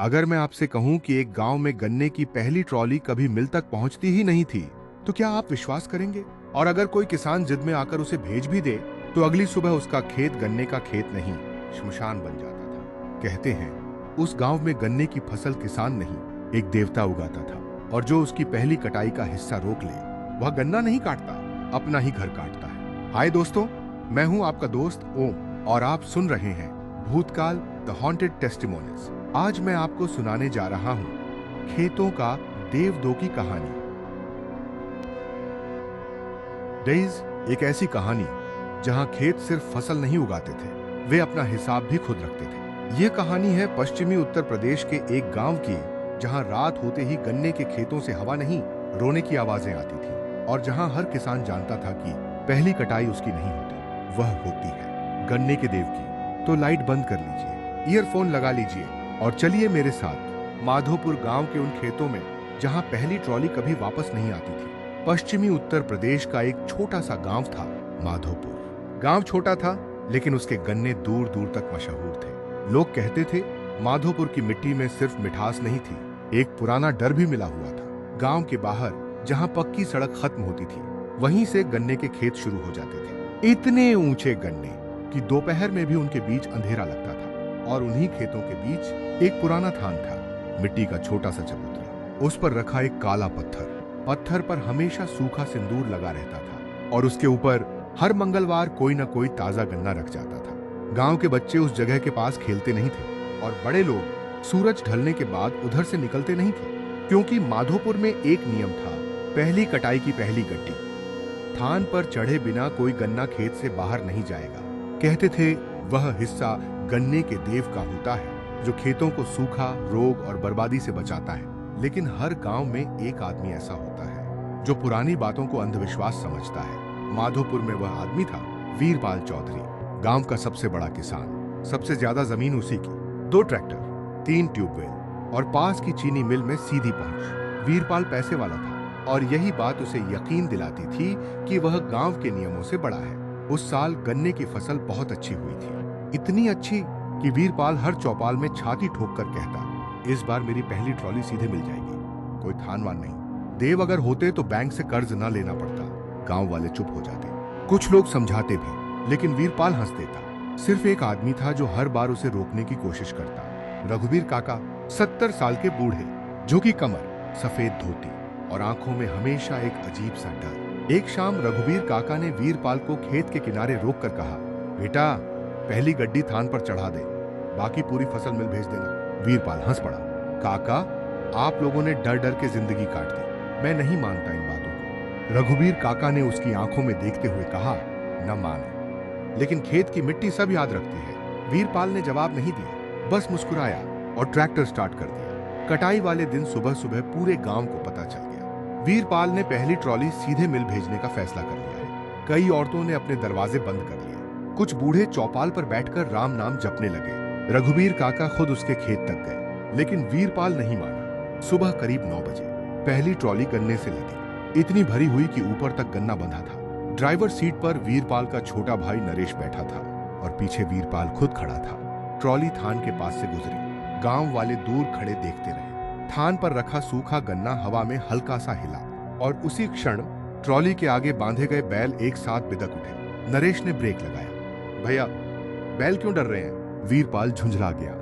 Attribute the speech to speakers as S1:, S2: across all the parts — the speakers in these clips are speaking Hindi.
S1: अगर मैं आपसे कहूं कि एक गांव में गन्ने की पहली ट्रॉली कभी मिल तक पहुंचती ही नहीं थी, तो क्या आप विश्वास करेंगे? और अगर कोई किसान जिद में आकर उसे भेज भी दे, तो अगली सुबह उसका खेत गन्ने का खेत नहीं, श्मशान बन जाता था। कहते हैं उस गांव में गन्ने की फसल किसान नहीं, एक देवता उगाता था, और जो उसकी पहली कटाई का हिस्सा रोक ले, वह गन्ना नहीं काटता, अपना ही घर काटता है। हाय दोस्तों, मैं हूं आपका दोस्त ओम, और आप सुन रहे हैं भूतकाल द हॉन्टेड टेस्टिमोनीज। आज मैं आपको सुनाने जा रहा हूं खेतों का देवदो की कहानी। डेज एक ऐसी कहानी जहां खेत सिर्फ फसल नहीं उगाते थे, वे अपना हिसाब भी खुद रखते थे। यह कहानी है पश्चिमी उत्तर प्रदेश के एक गांव की, जहां रात होते ही गन्ने के खेतों से हवा नहीं, रोने की आवाजें आती थी, और जहां हर किसान जानता था कि पहली कटाई उसकी नहीं होती, वह होती है गन्ने के देव की। तो लाइट बंद कर लीजिए, ईयरफोन लगा लीजिए और चलिए मेरे साथ माधोपुर गांव के उन खेतों में जहां पहली ट्रॉली कभी वापस नहीं आती थी। पश्चिमी उत्तर प्रदेश का एक छोटा सा गांव था माधोपुर। गांव छोटा था, लेकिन उसके गन्ने दूर दूर तक मशहूर थे। लोग कहते थे माधोपुर की मिट्टी में सिर्फ मिठास नहीं थी, एक पुराना डर भी मिला हुआ था। गांव के बाहर जहां पक्की सड़क खत्म होती थी, वहीं से गन्ने के खेत शुरू हो जाते थे। इतने ऊंचे गन्ने कि दोपहर में भी उनके बीच अंधेरा लगता था। और उन्हीं खेतों के बीच एक पुराना थान था, मिट्टी का छोटा सा चबूतरा, उस पर रखा एक काला पत्थर पर हमेशा सूखा सिंदूर लगा रहता था, और उसके ऊपर हर मंगलवार कोई ना कोई ताजा गन्ना रख जाता था। गांव के बच्चे उस जगह के पास खेलते नहीं थे, और बड़े लोग सूरज ढलने के बाद उधर से निकलते नहीं थे, क्योंकि माधोपुर में एक नियम था, पहली कटाई की पहली गड्डी। थान पर चढ़े बिना कोई गन्ना खेत से बाहर नहीं जाएगा। कहते थे वह हिस्सा गन्ने के देव का होता है, जो खेतों को सूखा, रोग और बर्बादी से बचाता है। लेकिन हर गांव में एक आदमी ऐसा होता है जो पुरानी बातों को अंधविश्वास समझता है। माधोपुर में वह आदमी था वीरपाल चौधरी, गांव का सबसे बड़ा किसान। सबसे ज्यादा जमीन उसी की, 2 ट्रैक्टर, 3 ट्यूबवेल और पास की चीनी मिल में सीधी पहुंच। वीरपाल पैसे वाला था, और यही बात उसे यकीन दिलाती थी कि वह गांव के नियमों से बड़ा है। उस साल गन्ने की फसल बहुत अच्छी हुई थी, इतनी अच्छी कि वीरपाल हर चौपाल में छाती ठोक कर कहता, इस बार मेरी पहली ट्रॉली सीधे मिल जाएगी, कोई थानवान नहीं। देव अगर होते तो बैंक से कर्ज न लेना पड़ता। गांव वाले चुप हो जाते, कुछ लोग समझाते भी, लेकिन वीरपाल हंस देता। सिर्फ एक आदमी था जो हर बार उसे रोकने की कोशिश करता, रघुवीर काका, 70 साल के बूढ़े, झुकी कमर, सफेद धोती और आंखों में हमेशा एक अजीब सा डर। एक शाम रघुवीर काका ने वीरपाल को खेत के किनारे रोककर कहा, बेटा पहली गड्डी थान पर चढ़ा दे, बाकी पूरी फसल मिल भेज देना। वीरपाल हंस पड़ा, काका आप लोगों ने डर डर के जिंदगी काट दी, मैं नहीं मानता इन बातों को। रघुवीर काका ने उसकी आंखों में देखते हुए कहा, न मानो, लेकिन खेत की मिट्टी सब याद रखती है। वीरपाल ने जवाब नहीं दिया, बस मुस्कुराया और ट्रैक्टर स्टार्ट कर दिया। कटाई वाले दिन सुबह सुबह पूरे गांव को पता चल गया, वीरपाल ने पहली ट्रॉली सीधे मिल भेजने का फैसला कर लिया है। कई औरतों ने अपने दरवाजे बंद कर लिए, कुछ बूढ़े चौपाल पर बैठकर राम नाम जपने लगे। रघुवीर काका खुद उसके खेत तक गए, लेकिन वीरपाल नहीं माना। सुबह करीब 9 बजे पहली ट्रॉली गन्ने से लदी, इतनी भरी हुई कि ऊपर तक गन्ना बंधा था। ड्राइवर सीट पर वीरपाल का छोटा भाई नरेश बैठा था, और पीछे वीरपाल खुद खड़ा था। ट्रॉली थान के पास से गुजरी, गांव वाले दूर खड़े देखते रहे। थान पर रखा सूखा गन्ना हवा में हल्का सा हिला, और उसी क्षण ट्रॉली के आगे बांधे गए बैल एक साथ बिदक उठे। नरेश ने ब्रेक लगाया, भैया बैल क्यों डर रहे हैं? वीरपाल झुंझला गया,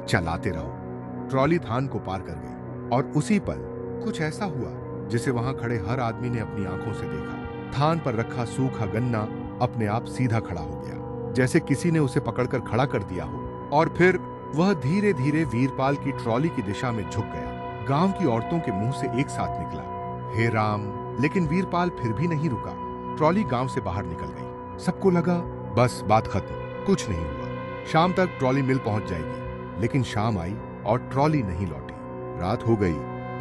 S1: चलाते रहो। ट्रॉली थान को पार कर गई, और उसी पल कुछ ऐसा हुआ जिसे वहां खड़े हर आदमी ने अपनी आंखों से देखा। थान पर रखा सूखा गन्ना अपने आप सीधा खड़ा हो गया, जैसे किसी ने उसे पकड़कर खड़ा कर दिया हो, और फिर वह धीरे धीरे वीरपाल की ट्रॉली की दिशा में झुक गया। गांव की औरतों के मुंह से एक साथ निकला, हे राम। लेकिन वीरपाल फिर भी नहीं रुका। ट्रॉली गांव से बाहर निकल गई। सबको लगा बस बात खत्म, कुछ नहीं हुआ। शाम तक ट्रॉली मिल पहुंच जाएगी, लेकिन शाम आई और ट्रॉली नहीं लौटी। रात हो गई,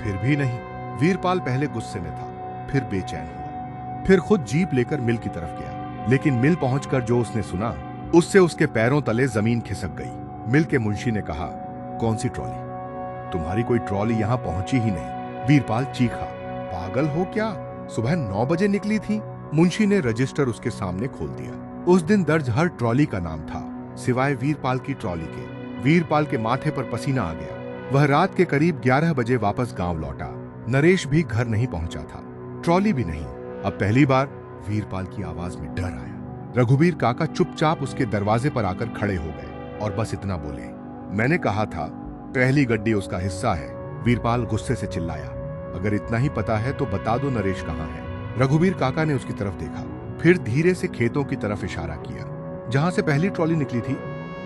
S1: फिर भी नहीं। वीरपाल पहले गुस्से में था, फिर बेचैन हुआ, फिर खुद जीप लेकर मिल की तरफ गया। लेकिन मिल पहुंचकर जो उसने सुना, उससे उसके पैरों तले जमीन खिसक गई। मिल के मुंशी ने कहा, कौन सी ट्रॉली? तुम्हारी कोई ट्रॉली यहां पहुंची ही नहीं। वीरपाल चीखा, पागल हो क्या? सुबह 9 बजे निकली थी। मुंशी ने रजिस्टर उसके सामने खोल दिया। उस दिन दर्ज हर ट्रॉली का नाम था, सिवाय वीरपाल की ट्रॉली के। वीरपाल के माथे पर पसीना आ गया। वह रात के करीब 11 बजे वापस गांव लौटा। नरेश भी घर नहीं पहुंचा था, ट्रॉली भी नहीं। अब पहली बार वीरपाल की आवाज में डर आया। रघुवीर काका चुपचाप उसके दरवाजे पर आकर खड़े हो गए और बस इतना बोले, मैंने कहा था पहली गड्डी उसका हिस्सा है। वीरपाल गुस्से से चिल्लाया, अगर इतना ही पता है तो बता दो नरेश कहाँ है। रघुवीर काका ने उसकी तरफ देखा, फिर धीरे से खेतों की तरफ इशारा किया। जहां से पहली ट्रॉली निकली थी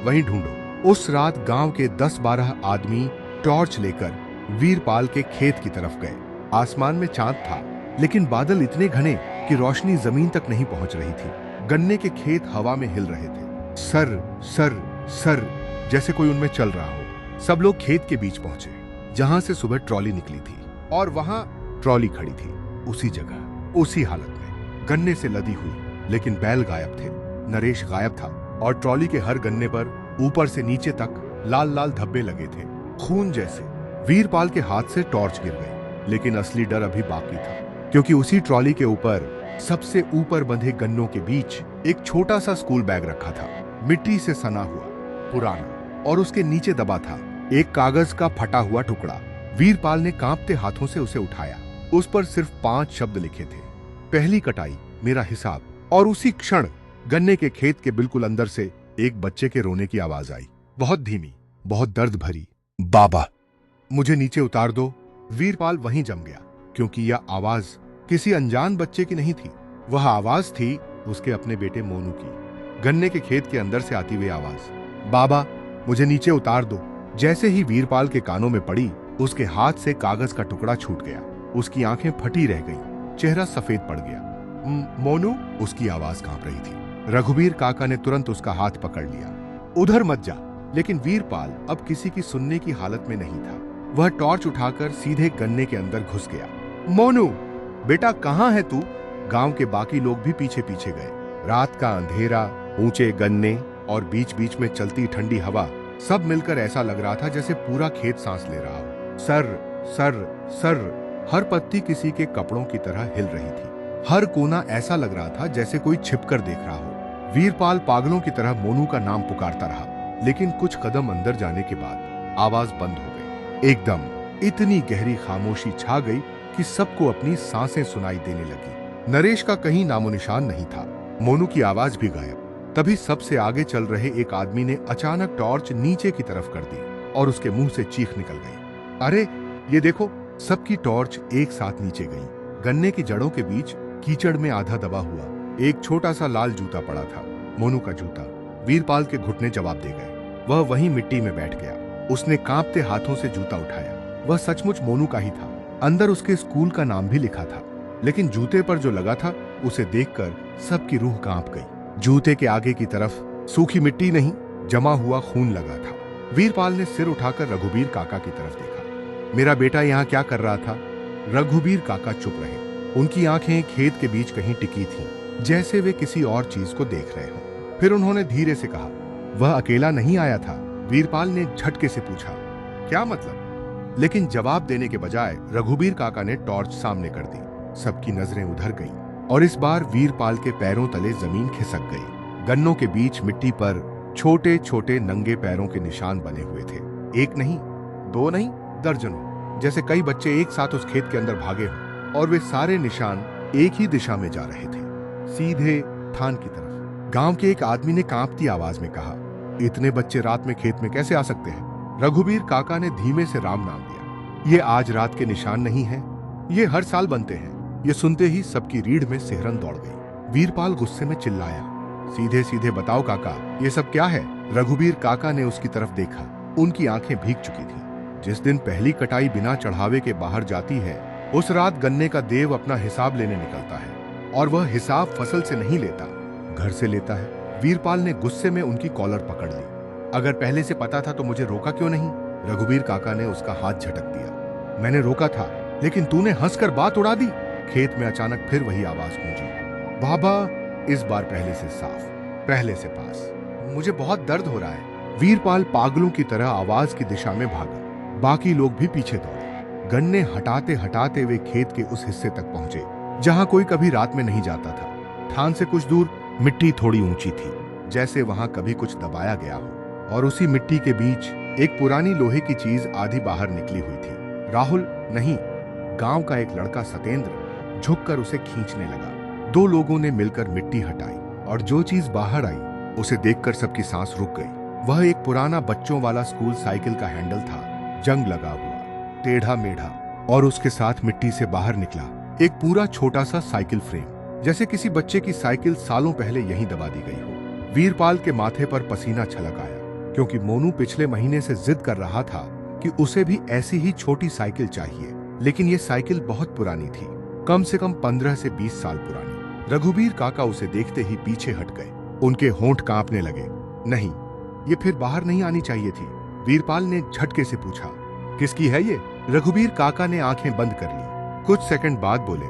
S1: वहीं ढूंढो। उस रात गांव के 10-12 आदमी टॉर्च लेकर वीरपाल के खेत की तरफ गए। आसमान में चांद था, लेकिन बादल इतने घने कि रोशनी जमीन तक नहीं पहुंच रही थी। गन्ने के खेत हवा में हिल रहे थे, सर सर सर जैसे कोई उनमें चल रहा हो। सब लोग खेत के बीच पहुंचे जहां से सुबह ट्रॉली निकली थी, और वहां ट्रॉली खड़ी थी, उसी जगह, उसी हालत में, गन्ने से लदी हुई। लेकिन बैल गायब थे, नरेश गायब था, और ट्रॉली के हर गन्ने पर ऊपर से नीचे तक लाल लाल धब्बे लगे थे, खून जैसे। वीरपाल के हाथ से टॉर्च गिर गई, लेकिन असली डर अभी बाकी था, क्योंकि उसी ट्रॉली के ऊपर सबसे ऊपर बंधे गन्नों के बीच एक छोटा सा स्कूल बैग रखा था, मिट्टी से सना हुआ, पुराना, और उसके नीचे दबा था एक कागज का फटा हुआ टुकड़ा। वीरपाल ने कांपते हाथों से उसे उठाया। उस पर सिर्फ 5 शब्द लिखे थे, पहली कटाई, मेरा हिसाब। और उसी क्षण गन्ने के खेत के बिल्कुल अंदर से एक बच्चे के रोने की आवाज आई, बहुत धीमी, बहुत दर्द भरी, बाबा मुझे नीचे उतार दो। वीरपाल वहीं जम गया, क्योंकि यह आवाज किसी अनजान बच्चे की नहीं थी। वह आवाज थी उसके अपने बेटे मोनू की। गन्ने के खेत के अंदर से आती हुई आवाज, बाबा मुझे नीचे उतार दो। जैसे ही वीरपाल के कानों में पड़ी, उसके हाथ से कागज का टुकड़ा छूट गया। उसकी आंखें फटी रह गईं, चेहरा सफेद पड़ गया। मोनू, उसकी आवाज कांप रही थी। रघुवीर काका ने तुरंत उसका हाथ पकड़ लिया, उधर मत जा। लेकिन वीरपाल अब किसी की सुनने की हालत में नहीं था। वह टॉर्च उठाकर सीधे गन्ने के अंदर घुस गया। मोनू बेटा, कहां है तू? गांव के बाकी लोग भी पीछे पीछे गए। रात का अंधेरा, ऊंचे गन्ने और बीच बीच में चलती ठंडी हवा, सब मिलकर ऐसा लग रहा था जैसे पूरा खेत सांस ले रहा हो। सर सर सर, हर पत्ती किसी के कपड़ों की तरह हिल रही थी। हर कोना ऐसा लग रहा था जैसे कोई छिपकर देख रहा हो। वीरपाल पागलों की तरह मोनू का नाम पुकारता रहा, लेकिन कुछ कदम अंदर जाने के बाद आवाज बंद हो गई। एकदम इतनी गहरी खामोशी छा गई कि सबको अपनी सांसें सुनाई देने लगी। नरेश का कहीं नामो निशान नहीं था। मोनू की आवाज भी गायब। तभी सबसे आगे चल रहे एक आदमी ने अचानक टॉर्च नीचे की तरफ कर दी और उसके मुंह से चीख निकल गई, अरे ये देखो! सबकी टॉर्च एक साथ नीचे गई। गन्ने की जड़ों के बीच कीचड़ में आधा दबा हुआ एक छोटा सा लाल जूता पड़ा था, मोनू का जूता। वीरपाल के घुटने जवाब दे गए। वह वहीं मिट्टी में बैठ गया। उसने कांपते हाथों से जूता उठाया। वह सचमुच मोनू का ही था। अंदर उसके स्कूल का नाम भी लिखा था, लेकिन जूते पर जो लगा था उसे देखकर सबकी रूह कांप गई। जूते के आगे की तरफ सूखी मिट्टी नहीं, जमा हुआ खून लगा था। वीरपाल ने सिर उठाकर रघुवीर काका की तरफ देखा। मेरा बेटा यहाँ क्या कर रहा था? रघुवीर काका चुप रहे। उनकी आंखें खेत के बीच कहीं टिकी थीं, जैसे वे किसी और चीज को देख रहे हों। फिर उन्होंने धीरे से कहा, वह अकेला नहीं आया था। वीरपाल ने झटके से पूछा, क्या मतलब? लेकिन जवाब देने के बजाय रघुवीर काका ने टॉर्च सामने कर दी। सबकी नजरें उधर गईं, और इस बार वीरपाल के पैरों तले जमीन खिसक गई। गन्नों के बीच मिट्टी पर छोटे छोटे नंगे पैरों के निशान बने हुए थे। एक नहीं, दो नहीं, दर्जनों, जैसे कई बच्चे एक साथ उस खेत के अंदर भागे हों। और वे सारे निशान एक ही दिशा में जा रहे थे, सीधे थान की तरफ। गांव के एक आदमी ने कांपती आवाज में कहा, इतने बच्चे रात में खेत में कैसे आ सकते हैं? रघुवीर काका ने धीमे से राम नाम लिया। ये आज रात के निशान नहीं है, ये हर साल बनते हैं। ये सुनते ही सबकी रीढ़ में सिहरन दौड़ गई। वीरपाल गुस्से में चिल्लाया, सीधे सीधे बताओ काका, ये सब क्या है? रघुवीर काका ने उसकी तरफ देखा। उनकी आंखें भीग चुकी थी। जिस दिन पहली कटाई बिना चढ़ावे के बाहर जाती है, उस रात गन्ने का देव अपना हिसाब लेने निकलता है, और वह हिसाब फसल से नहीं लेता, घर से लेता है। वीरपाल ने गुस्से में उनकी कॉलर पकड़ ली। अगर पहले से पता था तो मुझे रोका क्यों नहीं? रघुवीर काका ने उसका हाथ झटक दिया। मैंने रोका था, लेकिन तूने हंसकर बात उड़ा दी। खेत में अचानक फिर वही आवाज गूंजी, बाबा, इस बार पहले से साफ, पहले से पास। मुझे बहुत दर्द हो रहा है। वीरपाल पागलों की तरह आवाज की दिशा में भागा। बाकी लोग भी पीछे दौड़े। गन्ने हटाते हटाते वे खेत के उस हिस्से तक पहुंचे जहां कोई कभी रात में नहीं जाता था। थान से कुछ दूर मिट्टी थोड़ी ऊंची थी, जैसे वहां कभी कुछ दबाया गया हो। और उसी मिट्टी के बीच एक पुरानी लोहे की चीज आधी बाहर निकली हुई थी। राहुल नहीं, गांव का एक लड़का सतेंद्र झुककर उसे खींचने लगा। दो लोगों ने मिलकर मिट्टी हटाई और जो चीज बाहर आई उसे देखकर सबकी सांस रुक गई। वह एक पुराना बच्चों वाला स्कूल साइकिल का हैंडल था, जंग लगा हुआ, टेढ़ा मेढ़ा, और उसके साथ मिट्टी से बाहर निकला एक पूरा छोटा सा साइकिल फ्रेम, जैसे किसी बच्चे की साइकिल सालों पहले यहीं दबा दी गई हो। वीरपाल के माथे पर पसीना छलक आया, क्योंकि मोनू पिछले महीने से जिद कर रहा था कि उसे भी ऐसी ही छोटी साइकिल चाहिए, लेकिन ये साइकिल बहुत पुरानी थी, कम से कम 15 से 20 साल पुरानी। रघुबीर काका उसे देखते ही पीछे हट गए। उनके होंठ कांपने लगे। नहीं, ये फिर बाहर नहीं आनी चाहिए थी। वीरपाल ने झटके से पूछा, किसकी है ये? रघुबीर काका ने आंखें बंद कर ली। कुछ सेकंड बाद बोले,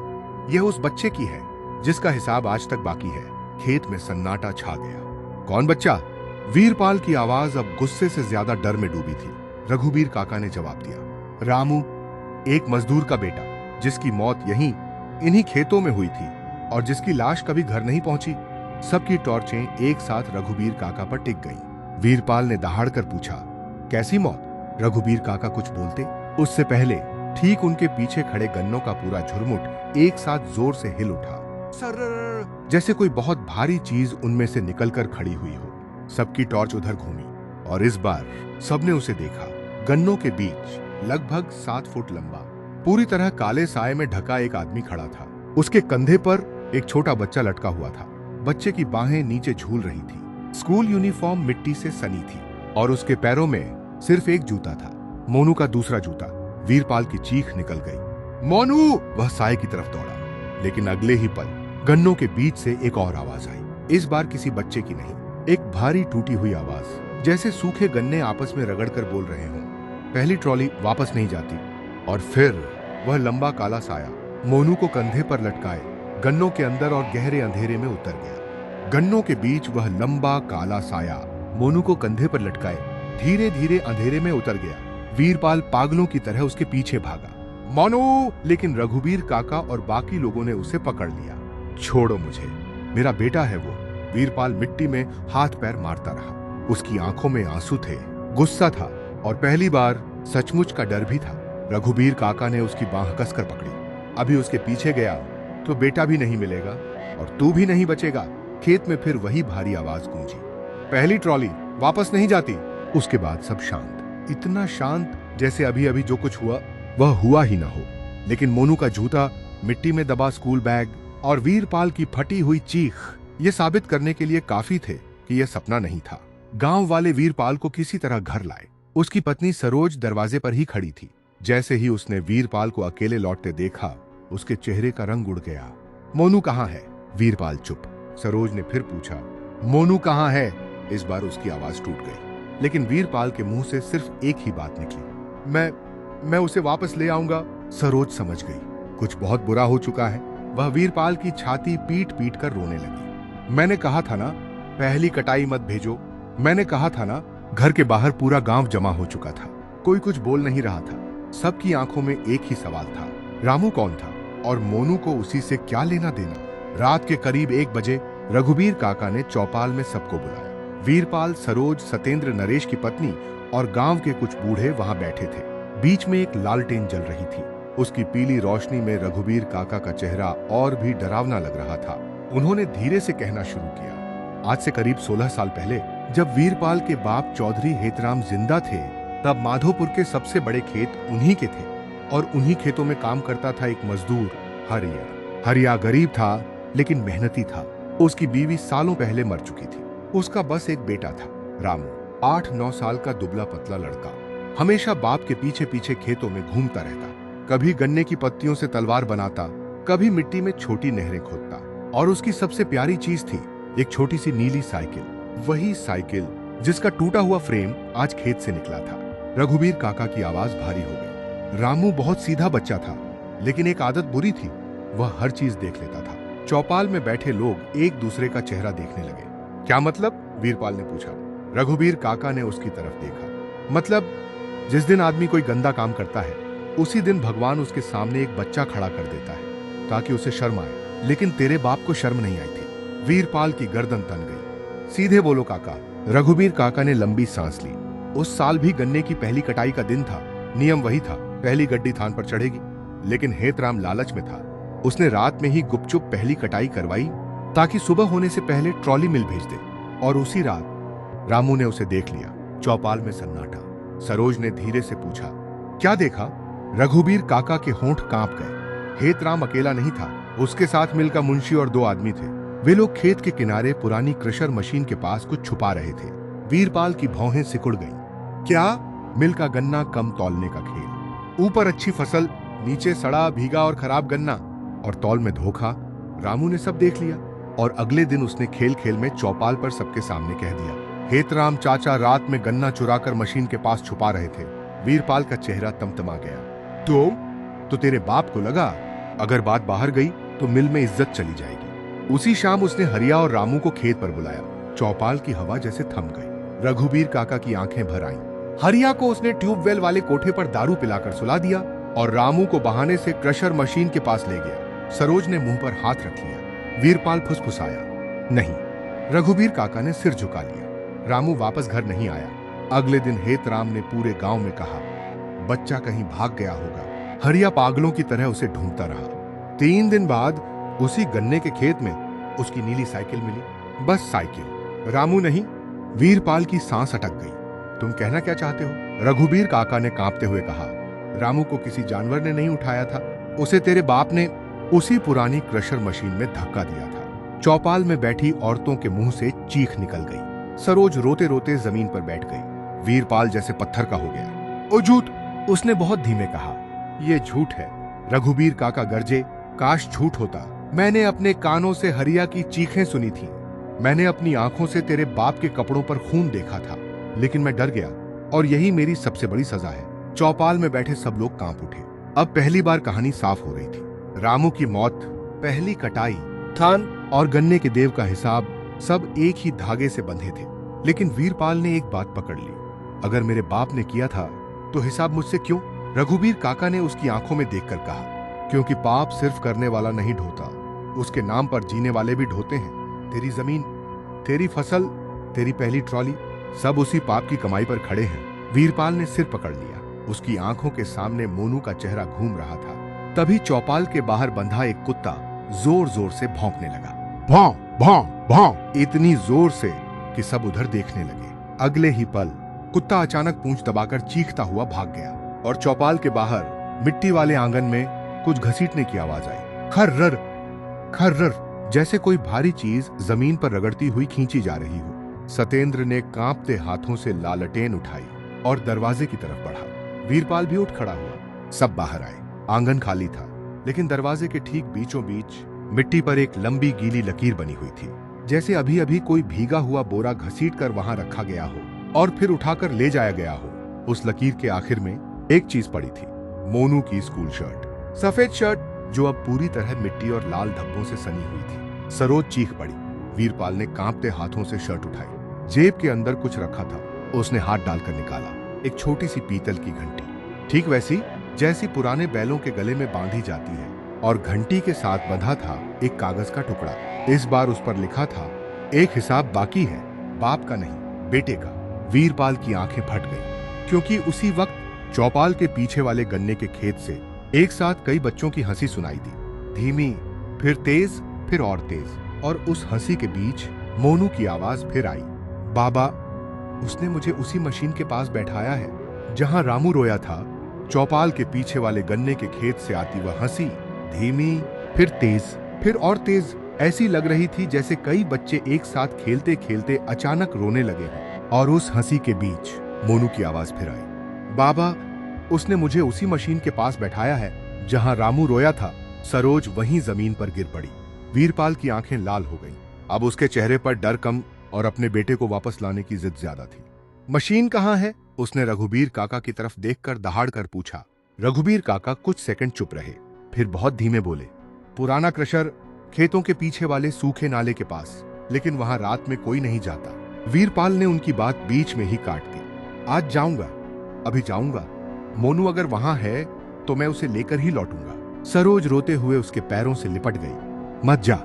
S1: यह उस बच्चे की है जिसका हिसाब आज तक बाकी है। खेत में सन्नाटा छा गया। कौन बच्चा? वीरपाल की आवाज अब गुस्से से ज्यादा डर में डूबी थी। रघुबीर काका ने जवाब दिया, रामू, एक मजदूर का बेटा, जिसकी मौत यहीं इन्हीं खेतों में हुई थी और जिसकी लाश कभी घर नहीं पहुंची। सबकी टॉर्चें एक साथ रघुबीर काका पर टिक गईं। वीरपाल ने दहाड़कर पूछा, कैसी मौत? रघुबीर काका कुछ बोलते उससे पहले ठीक उनके पीछे खड़े गन्नों का पूरा झुरमुट एक साथ जोर से हिल उठा, सर, जैसे कोई बहुत भारी चीज उनमें से निकलकर खड़ी हुई हो। सबकी टॉर्च उधर घूमी और इस बार सबने उसे देखा। गन्नों के बीच लगभग 7 फुट लंबा, पूरी तरह काले साए में ढका एक आदमी खड़ा था। उसके कंधे पर एक छोटा बच्चा लटका हुआ था। बच्चे की बाहें नीचे झूल रही थी। स्कूल यूनिफॉर्म मिट्टी से सनी थी और उसके पैरों में सिर्फ एक जूता था, मोनू का दूसरा जूता। वीरपाल की चीख निकल गई, मोनू! वह साए की तरफ दौड़ा, लेकिन अगले ही पल गन्नों के बीच से एक और आवाज आई। इस बार किसी बच्चे की नहीं, एक भारी टूटी हुई आवाज, जैसे सूखे गन्ने आपस में रगड़कर बोल रहे हों। पहली ट्रॉली वापस नहीं जाती। और फिर वह लंबा काला साया मोनू को कंधे पर लटकाए गन्नों के अंदर और गहरे अंधेरे में उतर गया। गन्नों के बीच वह लंबा काला साया मोनू को कंधे पर लटकाए धीरे धीरे अंधेरे में उतर गया। वीरपाल पागलों की तरह उसके पीछे भागा, मोनू! लेकिन रघुबीर काका और बाकी लोगों ने उसे पकड़ लिया। छोड़ो मुझे, मेरा बेटा है वो। वीरपाल मिट्टी में हाथ पैर मारता रहा। उसकी आंखों में आंसू थे, गुस्सा था और पहली बार सचमुच का डर भी था। रघुबीर काका ने उसकी बांह कसकर पकड़ी। अभी उसके पीछे गया तो बेटा भी नहीं मिलेगा और तू भी नहीं बचेगा। खेत में फिर वही भारी आवाज गूंजी, पहली ट्रॉली वापस नहीं जाती। उसके बाद सब शांत, इतना शांत जैसे अभी अभी जो कुछ हुआ वह हुआ ही ना हो। लेकिन मोनू का जूता, मिट्टी में दबा स्कूल बैग और वीरपाल की फटी हुई चीख ये साबित करने के लिए काफी थे कि यह सपना नहीं था। गांव वाले वीरपाल को किसी तरह घर लाए। उसकी पत्नी सरोज दरवाजे पर ही खड़ी थी। जैसे ही उसने वीरपाल को अकेले लौटते देखा, उसके चेहरे का रंग उड़ गया। मोनू कहाँ है? वीरपाल चुप। सरोज ने फिर पूछा, मोनू कहाँ है? इस बार उसकी आवाज टूट गई, लेकिन वीरपाल के मुंह से सिर्फ एक ही बात निकली, मैं उसे वापस ले आऊंगा। सरोज समझ गई कुछ बहुत बुरा हो चुका है। वह वीरपाल की छाती पीट पीट कर रोने लगी। मैंने कहा था ना, पहली कटाई मत भेजो। मैंने कहा था ना। घर के बाहर पूरा गांव जमा हो चुका था। कोई कुछ बोल नहीं रहा था। सबकी आंखों में एक ही सवाल था, रामू कौन था और मोनू को उसी से क्या लेना देना? रात के करीब 1 बजे रघुबीर काका ने चौपाल में सबको बुलाया। वीरपाल, सरोज, सतेंद्र, नरेश की पत्नी और गांव के कुछ बूढ़े वहां बैठे थे। बीच में एक लालटेन जल रही थी। उसकी पीली रोशनी में रघुबीर काका का चेहरा और भी डरावना लग रहा था। उन्होंने धीरे से कहना शुरू किया, आज से करीब 16 साल पहले जब वीरपाल के बाप चौधरी हेतराम जिंदा थे, तब माधोपुर के सबसे बड़े खेत उन्हीं के थे और उन्हीं खेतों में काम करता था एक मजदूर, हरिया। हरिया गरीब था लेकिन मेहनती था। उसकी बीवी सालों पहले मर चुकी थी। उसका बस एक बेटा था, रामू, 8-9 साल का दुबला पतला लड़का। हमेशा बाप के पीछे पीछे खेतों में घूमता रहता। कभी गन्ने की पत्तियों से तलवार बनाता, कभी मिट्टी में छोटी नहरें खोदता। और उसकी सबसे प्यारी चीज थी एक छोटी सी नीली साइकिल। वही साइकिल जिसका टूटा हुआ फ्रेम आज खेत से निकला था। रघुबीर काका की आवाज भारी हो गई। रामू बहुत सीधा बच्चा था, लेकिन एक आदत बुरी थी, वह हर चीज देख लेता था। चौपाल में बैठे लोग एक दूसरे का चेहरा देखने लगे। क्या मतलब? वीरपाल ने पूछा। रघुबीर काका ने उसकी तरफ देखा। मतलब, जिस दिन आदमी कोई गंदा काम करता है, उसी दिन भगवान उसके सामने एक बच्चा खड़ा कर देता है ताकि उसे शर्म आए। लेकिन तेरे बाप को शर्म नहीं आई थी। वीरपाल की गर्दन तन गई। सीधे बोलो काका, रघुबीर काका ने लंबी सांस ली। उस साल भी गन्ने की पहली कटाई का दिन था। नियम वही था, पहली गड्डी थान पर चढ़ेगी। लेकिन हेतराम लालच में था। उसने रात में ही गुपचुप पहली कटाई करवाई ताकि सुबह होने से पहले ट्रॉली मिल भेज दे। और उसी रात रामू ने उसे देख लिया। चौपाल में सन्नाटा। सरोज ने धीरे से पूछा, क्या देखा? रघुबीर काका के होंठ कांप गए। हेतराम अकेला नहीं था, उसके साथ मिलकर मुंशी और 2 आदमी थे। वे लोग खेत के किनारे पुरानी क्रशर मशीन के पास कुछ छुपा रहे थे। वीरपाल की भौहें सिकुड़ गईं। क्या? मिल का गन्ना कम तौलने का खेल। ऊपर अच्छी फसल, नीचे सड़ा भीगा और खराब गन्ना, और तौल में धोखा। रामू ने सब देख लिया और अगले दिन उसने खेल खेल में चौपाल पर सबके सामने कह दिया, हेतराम चाचा रात में गन्ना चुराकर मशीन के पास छुपा रहे थे। वीरपाल का चेहरा तमतमा गया। तो तेरे बाप को लगा अगर बात बाहर गई तो मिल में इज्जत चली जाएगी। उसी शाम उसने हरिया और रामू को खेत पर बुलाया। चौपाल की हवा जैसे थम गई। रघुबीर काका की आंखें भर आईं। हरिया को उसने ट्यूबवेल वाले कोठे पर दारू पिलाकर सुला दिया और रामू को बहाने से क्रशर मशीन के पास ले गया। सरोज ने मुंह पर हाथ रख लिया। वीरपाल फुसफुसाया, नहीं। रघुबीर काका ने सिर झुका लिया। रामू वापस घर नहीं आया। अगले दिन हेतराम ने पूरे गांव में कहा, बच्चा कहीं भाग गया होगा। हरिया पागलों की तरह उसे ढूंढता रहा। 3 दिन बाद उसी गन्ने के खेत में उसकी नीली साइकिल मिली। बस साइकिल। रामू नहीं। वीरपाल की सांस अटक गई। तुम कहना क्या चाहते हो? रघुबीर काका ने कांपते हुए कहा। रामू को किसी जानवर ने नहीं उठाया था, उसे तेरे बाप ने उसी पुरानी क्रशर मशीन में धक्का दिया था। चौपाल में बैठी औरतों के मुंह से चीख निकल गई। सरोज रोते रोते जमीन पर बैठ गई। वीरपाल जैसे पत्थर का हो गया। ओ झूठ! उसने बहुत धीमे कहा। ये झूठ है। रघुबीर काका गरजे, काश झूठ होता। मैंने अपने कानों से हरिया की चीखें सुनी थी। मैंने अपनी आंखों से तेरे बाप के कपड़ों पर खून देखा था, लेकिन मैं डर गया और यही मेरी सबसे बड़ी सजा है। चौपाल में बैठे सब लोग कांप उठे। अब पहली बार कहानी साफ हो रही थी। रामू की मौत, पहली कटाई, थान और गन्ने के देव का हिसाब सब एक ही धागे से बंधे थे। लेकिन वीरपाल ने एक बात पकड़ ली, अगर मेरे बाप ने किया था तो हिसाब मुझसे क्यों? रघुबीर काका ने उसकी आंखों में देखकर कहा, क्योंकि पाप सिर्फ करने वाला नहीं ढोता, उसके नाम पर जीने वाले भी ढोते हैं। तेरी जमीन, तेरी फसल, तेरी पहली ट्रॉली, सब उसी पाप की कमाई पर खड़े हैं। वीरपाल ने सिर पकड़ लिया। उसकी आंखों के सामने मोनू का चेहरा घूम रहा था। तभी चौपाल के बाहर बंधा एक कुत्ता जोर जोर से भौंकने लगा। भौं भौं भौं, इतनी जोर से कि सब उधर देखने लगे। अगले ही पल कुत्ता अचानक पूंछ दबाकर चीखता हुआ भाग गया और चौपाल के बाहर मिट्टी वाले आंगन में कुछ घसीटने की आवाज आई। खर्रर खर्रर, जैसे कोई भारी चीज जमीन पर रगड़ती हुई खींची जा रही हो। सतेंद्र ने कांपते हाथों से लालटेन उठाई और दरवाजे की तरफ बढ़ा। वीरपाल भी उठ खड़ा हुआ। सब बाहर आए। आंगन खाली था, लेकिन दरवाजे के ठीक बीचों बीच मिट्टी पर एक लंबी गीली लकीर बनी हुई थी, जैसे अभी अभी कोई भीगा हुआ बोरा घसीट कर वहां रखा गया हो और फिर उठाकर ले जाया गया हो। उस लकीर के आखिर में एक चीज पड़ी थी, मोनू की स्कूल शर्ट, सफेद शर्ट जो अब पूरी तरह मिट्टी और लाल धब्बों से सनी हुई थी। सरोज चीख पड़ी। वीरपाल ने कांपते हाथों से शर्ट उठाई। जेब के अंदर कुछ रखा था। उसने हाथ डालकर निकाला, एक छोटी सी पीतल की घंटी, ठीक वैसी जैसी पुराने बैलों के गले में बांधी जाती है, और घंटी के साथ बंधा था एक कागज का टुकड़ा। इस बार उस पर लिखा था, एक हिसाब बाकी है, बाप का नहीं, बेटे का। वीरपाल की आंखें फट गईं, क्योंकि उसी वक्त चौपाल के पीछे वाले गन्ने के खेत से एक साथ कई बच्चों की हंसी सुनाई दी, धीमी, फिर तेज, फिर और तेज। और उस हंसी के बीच मोनू की आवाज फिर आई, बाबा, उसने मुझे उसी मशीन के पास बैठाया है जहां रामू रोया था। चौपाल के पीछे वाले गन्ने के खेत से आती वह हंसी धीमी, फिर तेज, फिर और तेज, ऐसी लग रही थी जैसे कई बच्चे एक साथ खेलते खेलते अचानक रोने लगे हों। और उस हंसी के बीच मोनू की आवाज फिर आई, बाबा, उसने मुझे उसी मशीन के पास बैठाया है जहां रामू रोया था। सरोज वहीं जमीन पर गिर पड़ी। वीरपाल की आंखें लाल हो गईं। अब उसके चेहरे पर डर कम और अपने बेटे को वापस लाने की जिद ज्यादा थी। मशीन कहां है? उसने रघुबीर काका की तरफ देखकर दहाड़ कर पूछा। रघुबीर काका कुछ सेकंड चुप रहे, फिर बहुत धीमे बोले, पुराना क्रशर खेतों के पीछे वाले सूखे नाले के पास, लेकिन वहां रात में कोई नहीं जाता। वीरपाल ने उनकी बात बीच में ही काट दी। आज जाऊंगा, अभी जाऊंगा। मोनू अगर वहां है तो मैं उसे लेकर ही लौटूंगा। सरोज रोते हुए उसके पैरों से लिपट गई। मत जा,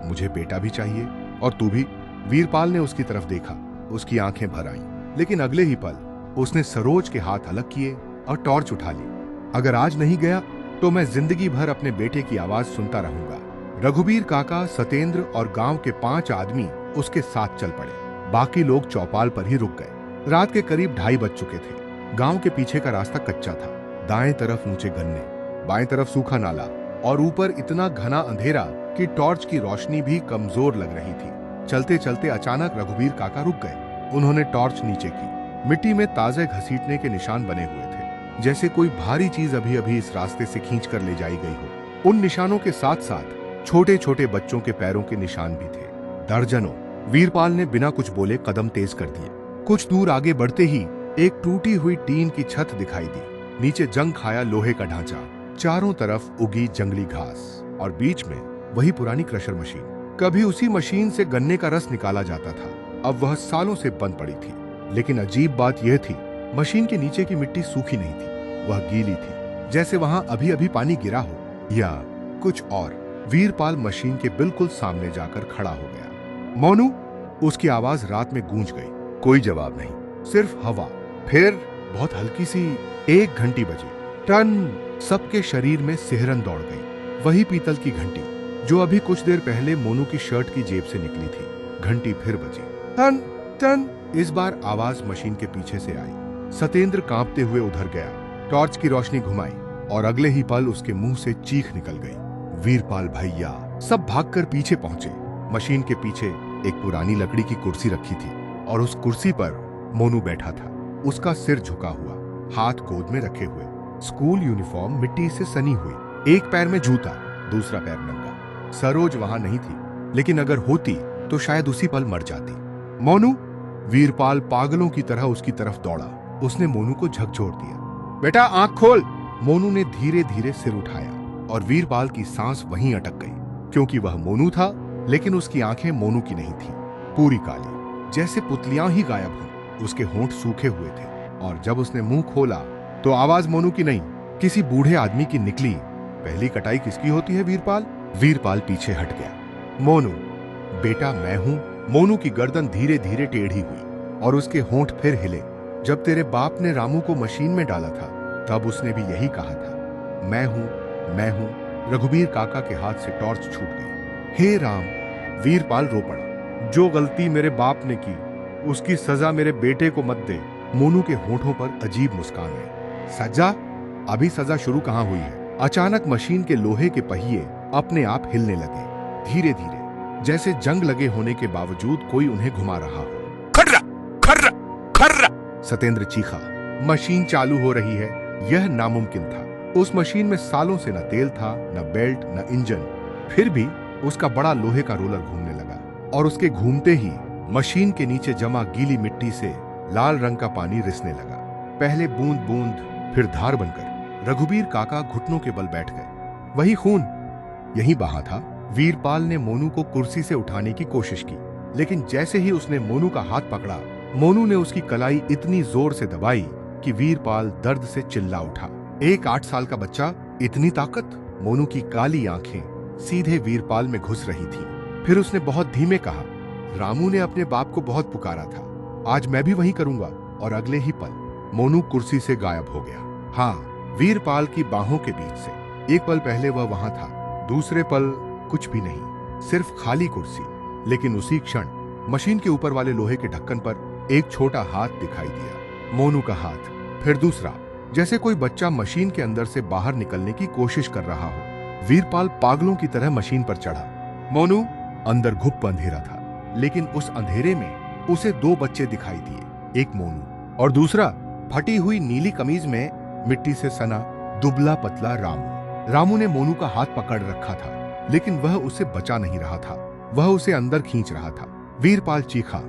S1: मुझे बेटा भी चाहिए और तू भी। वीरपाल ने उसकी तरफ देखा। उसकी आंखें भर आईं। लेकिन अगले ही पल उसने सरोज के हाथ अलग किए और टॉर्च उठा ली। अगर आज नहीं गया तो मैं जिंदगी भर अपने बेटे की आवाज सुनता रहूंगा। रघुबीर काका, सतेंद्र और गांव के 5 आदमी उसके साथ चल पड़े। बाकी लोग चौपाल पर ही रुक गए। रात के करीब 2:30 बज चुके थे। गांव के पीछे का रास्ता कच्चा था। दाएं तरफ ऊंचे गन्ने, बाएं तरफ सूखा नाला और ऊपर इतना घना अंधेरा कि टॉर्च की रोशनी भी कमजोर लग रही थी। चलते चलते अचानक रघुबीर काका रुक गए। उन्होंने टॉर्च नीचे की। मिट्टी में ताजे घसीटने के निशान बने हुए थे, जैसे कोई भारी चीज अभी अभी इस रास्ते से खींच कर ले जाई गई हो। उन निशानों के साथ साथ छोटे छोटे बच्चों के पैरों के निशान भी थे, दर्जनों। वीरपाल ने बिना कुछ बोले कदम तेज कर दिए। कुछ दूर आगे बढ़ते ही एक टूटी हुई टीन की छत दिखाई दी। नीचे जंग खाया लोहे का ढांचा, चारों तरफ उगी जंगली घास और बीच में वही पुरानी क्रशर मशीन। कभी उसी मशीन से गन्ने का रस निकाला जाता था, अब वह सालों से बंद पड़ी थी। लेकिन अजीब बात यह थी, मशीन के नीचे की मिट्टी सूखी नहीं थी, वह गीली थी, जैसे वहां अभी अभी पानी गिरा हो या कुछ और। वीरपाल मशीन के बिल्कुल सामने जाकर खड़ा हो गया। मोनू, उसकी आवाज रात में गूंज गई। कोई जवाब नहीं, सिर्फ हवा। फिर बहुत हल्की सी 1 घंटी बजी। टन, सबके शरीर में सिहरन दौड़ गई। वही पीतल की घंटी जो अभी कुछ देर पहले मोनू की शर्ट की जेब से निकली थी। घंटी फिर बजी। टन टन। इस बार आवाज मशीन के पीछे से आई। सतेंद्र कांपते हुए उधर गया, टॉर्च की रोशनी घुमाई और अगले ही पल उसके मुंह से चीख निकल गई, वीरपाल भैया। सब भागकर पीछे पहुंचे। मशीन के पीछे एक पुरानी लकड़ी की कुर्सी रखी थी और उस कुर्सी पर मोनू बैठा था, उसका सिर झुका हुआ, हाथ गोद में रखे हुए। स्कूल यूनिफॉर्म मिट्टी से सनी हुई, एक पैर में जूता, दूसरा पैर नंगा। सरोज वहां नहीं थी, लेकिन अगर होती तो शायद उसी पल मर जाती। मोनू, वीरपाल पागलों की तरह उसकी तरफ दौड़ा। उसने मोनू को झकझोर दिया। बेटा आंख खोल। मोनू ने धीरे धीरे सिर उठाया और वीरपाल की सांस वहीं अटक गई, क्योंकि वह मोनू था, लेकिन उसकी आंखें मोनू की नहीं थी, पूरी काली, जैसे पुतलियां ही गायब हों। उसके होंठ सूखे हुए थे और जब उसने मुंह खोला तो आवाज मोनू की नहीं, किसी बूढ़े आदमी की निकली। पहली कटाई किसकी होती है वीरपाल? वीरपाल पीछे हट गया। मोनू, बेटा मैं हूं। मोनू की गर्दन धीरे धीरे टेढ़ी हुई और उसके होंठ फिर हिले। जब तेरे बाप ने रामू को मशीन में डाला था तब उसने भी यही कहा था, मैं हूं, मैं हूं। रघुबीर काका के हाथ से टॉर्च छूट गई। हे राम, वीरपाल रो पड़ा। जो गलती मेरे बाप ने की उसकी सजा मेरे बेटे को मत दे। मोनू के होठों पर अजीब मुस्कान आई। सजा? अभी सजा शुरू कहां हुई है। अचानक मशीन के लोहे के पहिए अपने आप हिलने लगे, धीरे धीरे, जैसे जंग लगे होने के बावजूद कोई उन्हें घुमा रहा हो। खर्रा खर्रा खर्रा, सतेंद्र चीखा। मशीन चालू हो रही है, यह नामुमकिन था। उस मशीन में सालों से न तेल था, न बेल्ट, न इंजन। फिर भी उसका बड़ा लोहे का रोलर घूमने लगा और उसके घूमते ही मशीन के नीचे जमा गीली मिट्टी से लाल रंग का पानी रिसने लगा। पहले बूंद बूंद, फिर धार बनकर। रघुबीर काका घुटनों के बल बैठ गए। वही खून यहीं बहा था। वीरपाल ने मोनू को कुर्सी से उठाने की कोशिश की, लेकिन जैसे ही उसने मोनू का हाथ पकड़ा, मोनू ने उसकी कलाई इतनी जोर से दबाई कि वीरपाल दर्द से चिल्ला उठा। एक 8 साल का बच्चा, इतनी ताकत? मोनू की काली आंखें सीधे वीरपाल में घुस रही थीं। फिर उसने बहुत धीमे कहा, रामू ने अपने बाप को बहुत पुकारा था, आज मैं भी वही करूंगा। और अगले ही पल मोनू कुर्सी से गायब हो गया। हाँ, वीरपाल की बाहों के बीच से। एक पल पहले वह वहां था, दूसरे पल कुछ भी नहीं, सिर्फ खाली कुर्सी। लेकिन उसी क्षण मशीन के ऊपर वाले लोहे के ढक्कन पर एक छोटा हाथ दिखाई दिया। मोनू का हाथ, फिर दूसरा, जैसे कोई बच्चा मशीन के अंदर से बाहर निकलने की कोशिश कर रहा हो। वीरपाल पागलों की तरह मशीन पर चढ़ा। मोनू, अंदर घुप अंधेरा था, लेकिन उस अंधेरे में उसे 2 बच्चे दिखाई दिए। एक मोनू और दूसरा फटी हुई नीली कमीज में मिट्टी से सना दुबला पतला रामू। रामू ने मोनू का हाथ पकड़ रखा था, लेकिन वह उसे बचा नहीं रहा था, वह उसे अंदर खींच रहा था। वीरपाल चीखा,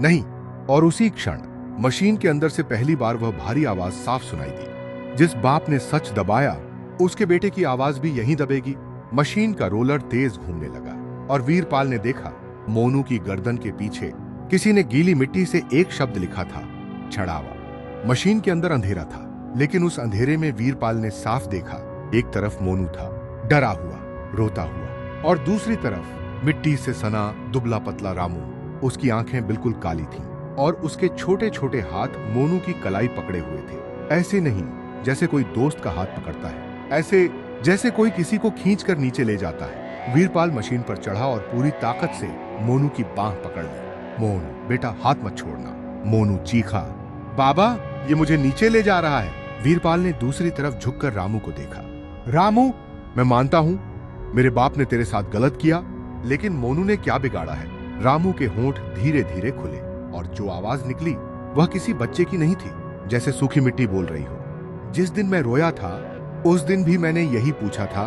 S1: नहीं, और उसी क्षण मशीन के अंदर से पहली बार वह भारी आवाज साफ सुनाई दी। जिस बाप ने सच दबाया, उसके बेटे की आवाज भी यहीं दबेगी। मशीन का रोलर तेज घूमने लगा और वीरपाल ने देखा, मोनू की गर्दन के पीछे किसी ने गीली मिट्टी से एक शब्द लिखा था, छड़ावा। मशीन के अंदर अंधेरा था, लेकिन उस अंधेरे में वीरपाल ने साफ देखा, एक तरफ मोनू था, डरा हुआ, रोता हुआ, और दूसरी तरफ मिट्टी से सना दुबला पतला रामू। उसकी आंखें बिल्कुल काली थीं, और उसके छोटे छोटे हाथ मोनू की कलाई पकड़े हुए थे। ऐसे नहीं जैसे कोई दोस्त का हाथ पकड़ता है, ऐसे जैसे कोई किसी को खींचकर नीचे ले जाता है। वीरपाल मशीन पर चढ़ा और पूरी ताकत से मोनू की बांह पकड़ ली। मोनू, बेटा हाथ मत छोड़ना। मोनू चीखा, बाबा ये मुझे नीचे ले जा रहा है। वीरपाल ने दूसरी तरफ झुककर रामू को देखा। रामू, मैं मानता हूं मेरे बाप ने तेरे साथ गलत किया, लेकिन मोनू ने क्या बिगाड़ा है? रामू के होंठ धीरे धीरे खुले और जो आवाज निकली वह किसी बच्चे की नहीं थी, जैसे सूखी मिट्टी बोल रही हो। जिस दिन मैं रोया था उस दिन भी मैंने यही पूछा था,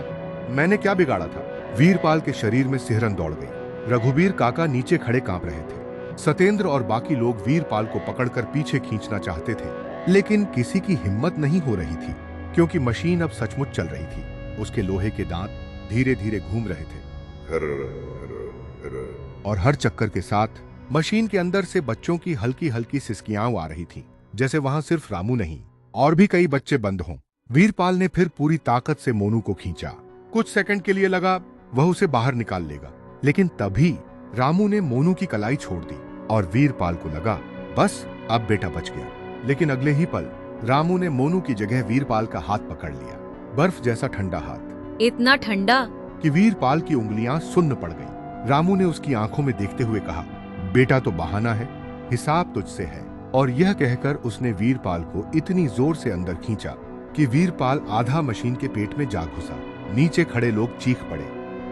S1: मैंने क्या बिगाड़ा था? वीरपाल के शरीर में सिहरन दौड़ गई। रघुबीर काका नीचे खड़े कांप रहे थे। सतेंद्र और बाकी लोग वीरपाल को पकड़कर पीछे खींचना चाहते थे, लेकिन किसी की हिम्मत नहीं हो रही थी, क्योंकि मशीन अब सचमुच चल रही थी। उसके लोहे के दांत धीरे धीरे घूम रहे थे और हर चक्कर के साथ मशीन के अंदर से बच्चों की हल्की हल्की सिसकियां आ रही थीं, जैसे वहां सिर्फ रामू नहीं और भी कई बच्चे बंद हों। वीरपाल ने फिर पूरी ताकत से मोनू को खींचा। कुछ सेकंड के लिए लगा वह उसे बाहर निकाल लेगा, लेकिन तभी रामू ने मोनू की कलाई छोड़ दी और वीरपाल को लगा बस अब बेटा बच गया। लेकिन अगले ही पल रामू ने मोनू की जगह वीरपाल का हाथ पकड़ लिया। बर्फ जैसा ठंडा हाथ,
S2: इतना ठंडा
S1: कि वीरपाल की उंगलियां सुन्न पड़ गईं। रामू ने उसकी आंखों में देखते हुए कहा, बेटा तो बहाना है, हिसाब तुझसे है। और यह कहकर उसने वीरपाल को इतनी जोर से अंदर खींचा कि वीरपाल आधा मशीन के पेट में जा घुसा। नीचे खड़े लोग चीख पड़े,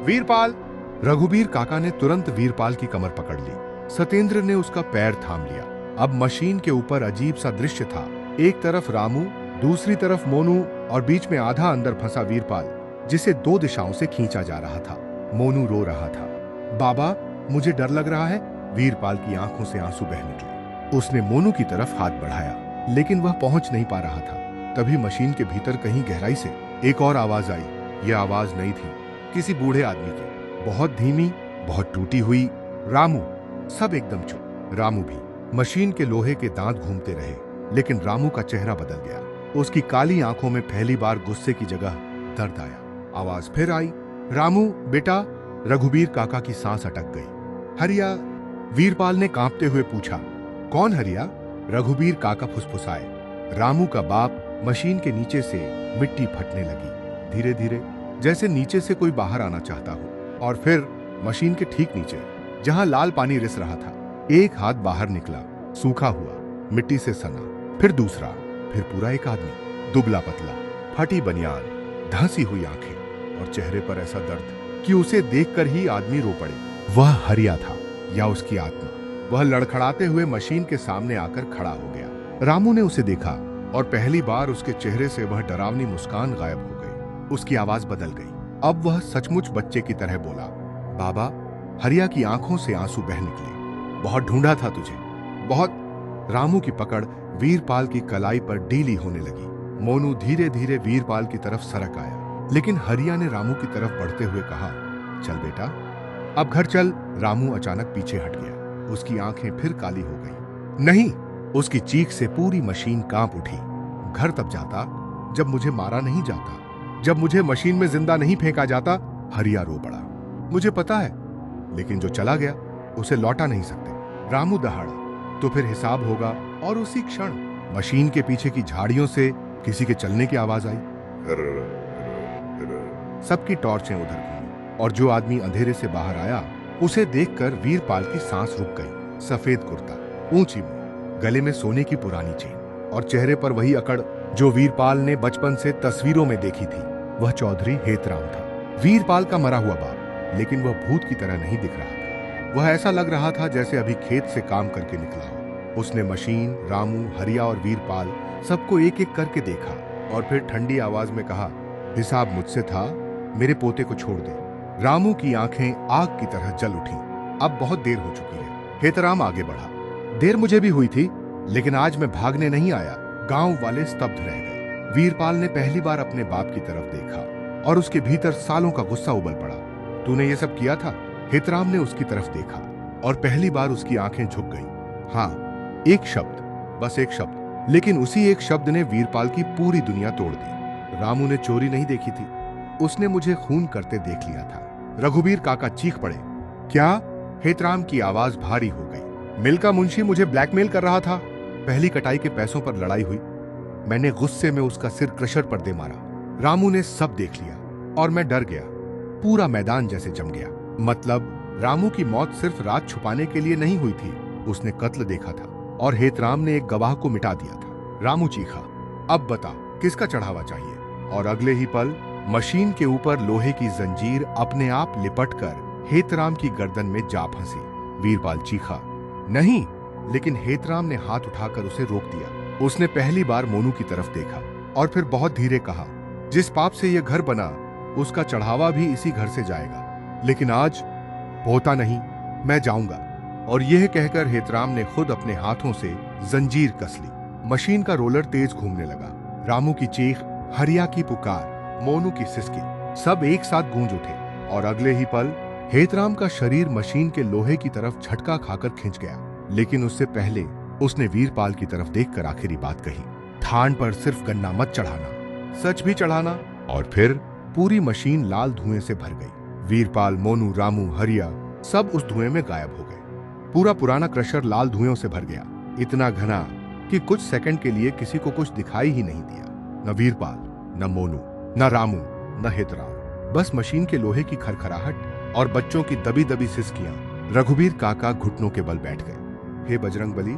S1: वीरपाल! रघुबीर काका ने तुरंत वीरपाल की कमर पकड़ ली। सतेंद्र ने उसका पैर थाम लिया। अब मशीन के ऊपर अजीब सा दृश्य था। एक तरफ रामू, दूसरी तरफ मोनू और बीच में आधा अंदर फंसा वीरपाल, जिसे दो दिशाओं से खींचा जा रहा था। मोनू रो रहा था, बाबा मुझे डर लग रहा है। वीरपाल की आंखों से आंसू बह निकले। उसने मोनू की तरफ हाथ बढ़ाया, लेकिन वह पहुंच नहीं पा रहा था। तभी मशीन के भीतर कहीं गहराई से एक और आवाज आई। यह आवाज नहीं थी किसी बूढ़े आदमी की, बहुत धीमी, बहुत टूटी हुई। रामू! सब एकदम चुप। रामू भी। मशीन के लोहे के दांत घूमते रहे, लेकिन रामू का चेहरा बदल गया। उसकी काली आंखों में पहली बार गुस्से की जगह दर्द आया। आवाज फिर आई, रामू बेटा। रघुबीर काका की सांस अटक गई। हरिया? वीरपाल ने कांपते हुए पूछा। कौन हरिया? रघुबीर काका फुसफुसाए। रामू का बाप। मशीन के नीचे से मिट्टी फटने लगी, धीरे धीरे, जैसे नीचे से कोई बाहर आना चाहता हो। और फिर मशीन के ठीक नीचे, जहां लाल पानी रिस रहा था, एक हाथ बाहर निकला, सूखा हुआ, मिट्टी से सना। फिर दूसरा, फिर पूरा एक आदमी, दुबला पतला, फटी बनियान, धंसी हुई आंखें और चेहरे पर ऐसा दर्द कि उसे देखकर ही आदमी रो पड़े। वह हरिया था या उसकी आत्मा। वह लड़खड़ाते हुए मशीन के सामने आकर खड़ा हो गया। रामू ने उसे देखा और पहली बार उसके चेहरे से वह डरावनी मुस्कान गायब हो गई। उसकी आवाज बदल गई। अब वह सचमुच बच्चे की तरह बोला, बाबा। हरिया की आंखों से आंसू बह निकले। बहुत ढूंढा था तुझे, बहुत। रामू की पकड़ वीरपाल की कलाई पर ढीली होने लगी। मोनू धीरे धीरे वीरपाल की तरफ सरक आया, लेकिन हरिया ने रामू की तरफ बढ़ते हुए कहा, चल बेटा, अब घर चल। रामू अचानक पीछे हट गया। उसकी आंखें फिर काली हो गई। नहीं! उसकी चीख से पूरी मशीन कांप उठी। घर तब जाता जब मुझे मारा नहीं जाता, जब मुझे मशीन में जिंदा नहीं फेंका जाता। हरिया रो पड़ा। मुझे पता है, लेकिन जो चला गया उसे लौटा नहीं सकते। रामू दहाड़ा, तो फिर हिसाब होगा। और उसी क्षण मशीन के पीछे की झाड़ियों से किसी के चलने की आवाज आई। सबकी टॉर्चें उधर घूमी और जो आदमी अंधेरे से बाहर आया उसे देखकर वीरपाल की सांस रुक गई। सफेद कुर्ता, ऊंची मुंह, गले में सोने की पुरानी चेन और चेहरे पर वही अकड़ जो वीरपाल ने बचपन से तस्वीरों में देखी थी। वह चौधरी हेतराम था, वीरपाल का मरा हुआ बाप। लेकिन वह भूत की तरह नहीं दिख रहा था। वह ऐसा लग रहा था जैसे अभी खेत से काम करके निकला हो। उसने मशीन, रामू, हरिया और वीरपाल सबको एक एक करके देखा और फिर ठंडी आवाज में कहा, हिसाब मुझसे था, मेरे पोते को छोड़ दे। रामू की आंखें आग की तरह जल उठी। अब बहुत देर हो चुकी है। हेतराम आगे बढ़ा। देर मुझे भी हुई थी, लेकिन आज मैं भागने नहीं आया। गांव वाले स्तब्ध रह गए। वीरपाल ने पहली बार अपने बाप की तरफ देखा और उसके भीतर सालों का गुस्सा उबल पड़ा। तूने ये सब किया था? हेतराम ने उसकी तरफ देखा और पहली बार उसकी आंखें झुक गईं। हाँ, एक शब्द, बस एक शब्द, लेकिन उसी एक शब्द ने वीरपाल की पूरी दुनिया तोड़ दी। रामू ने चोरी नहीं देखी थी, उसने मुझे खून करते देख लिया था। रघुबीर काका चीख पड़े। क्या? हेतराम की आवाज भारी हो गई। मिल का मुंशी मुझे ब्लैकमेल कर रहा था। पहली कटाई के पैसों पर लड़ाई हुई। मैंने गुस्से में उसका सिर क्रशर पर दे मारा। रामू ने सब देख लिया और मैं डर गया। पूरा मैदान जैसे जम गया। मतलब रामू की मौत सिर्फ रात छुपाने के लिए नहीं हुई थी, उसने कत्ल देखा था और हेतराम ने एक गवाह को मिटा दिया था। रामू चीखा, अब बता किसका चढ़ावा चाहिए? और अगले ही पल मशीन के ऊपर लोहे की जंजीर अपने आप लिपटकर हेतराम की गर्दन में जा फंसी। वीरपाल चीखा, नहीं, लेकिन हेतराम ने हाथ उठाकर उसे रोक दिया। उसने पहली बार मोनू की तरफ देखा और फिर बहुत धीरे कहा, जिस पाप से यह घर बना उसका चढ़ावा भी इसी घर से जाएगा। लेकिन आज होता नहीं, मैं जाऊंगा। और यह कहकर हेतराम ने खुद अपने हाथों से जंजीर कस ली। मशीन का रोलर तेज घूमने लगा। रामू की चीख, हरिया की पुकार, मोनू की सिसकी, सब एक साथ गूंज उठे और अगले ही पल हेतराम का शरीर मशीन के लोहे की तरफ झटका खाकर खिंच गया। लेकिन उससे पहले उसने वीरपाल की तरफ देखकर आखिरी बात कही, थान पर सिर्फ गन्ना मत चढ़ाना, सच भी चढ़ाना। और फिर पूरी मशीन लाल धुएं से भर गई। वीरपाल, मोनू, रामू, हरिया सब उस धुएं में गायब हो गए। पूरा पुराना क्रशर लाल धुएं से भर गया, इतना घना कि कुछ सेकंड के लिए किसी को कुछ दिखाई ही नहीं दिया। न वीरपाल, न मोनू, न रामू, न हेतराम, बस मशीन के लोहे की खरखराहट और बच्चों की दबी दबी सिसकियां। रघुबीर काका घुटनों के बल बैठ गए। हे बजरंग बली,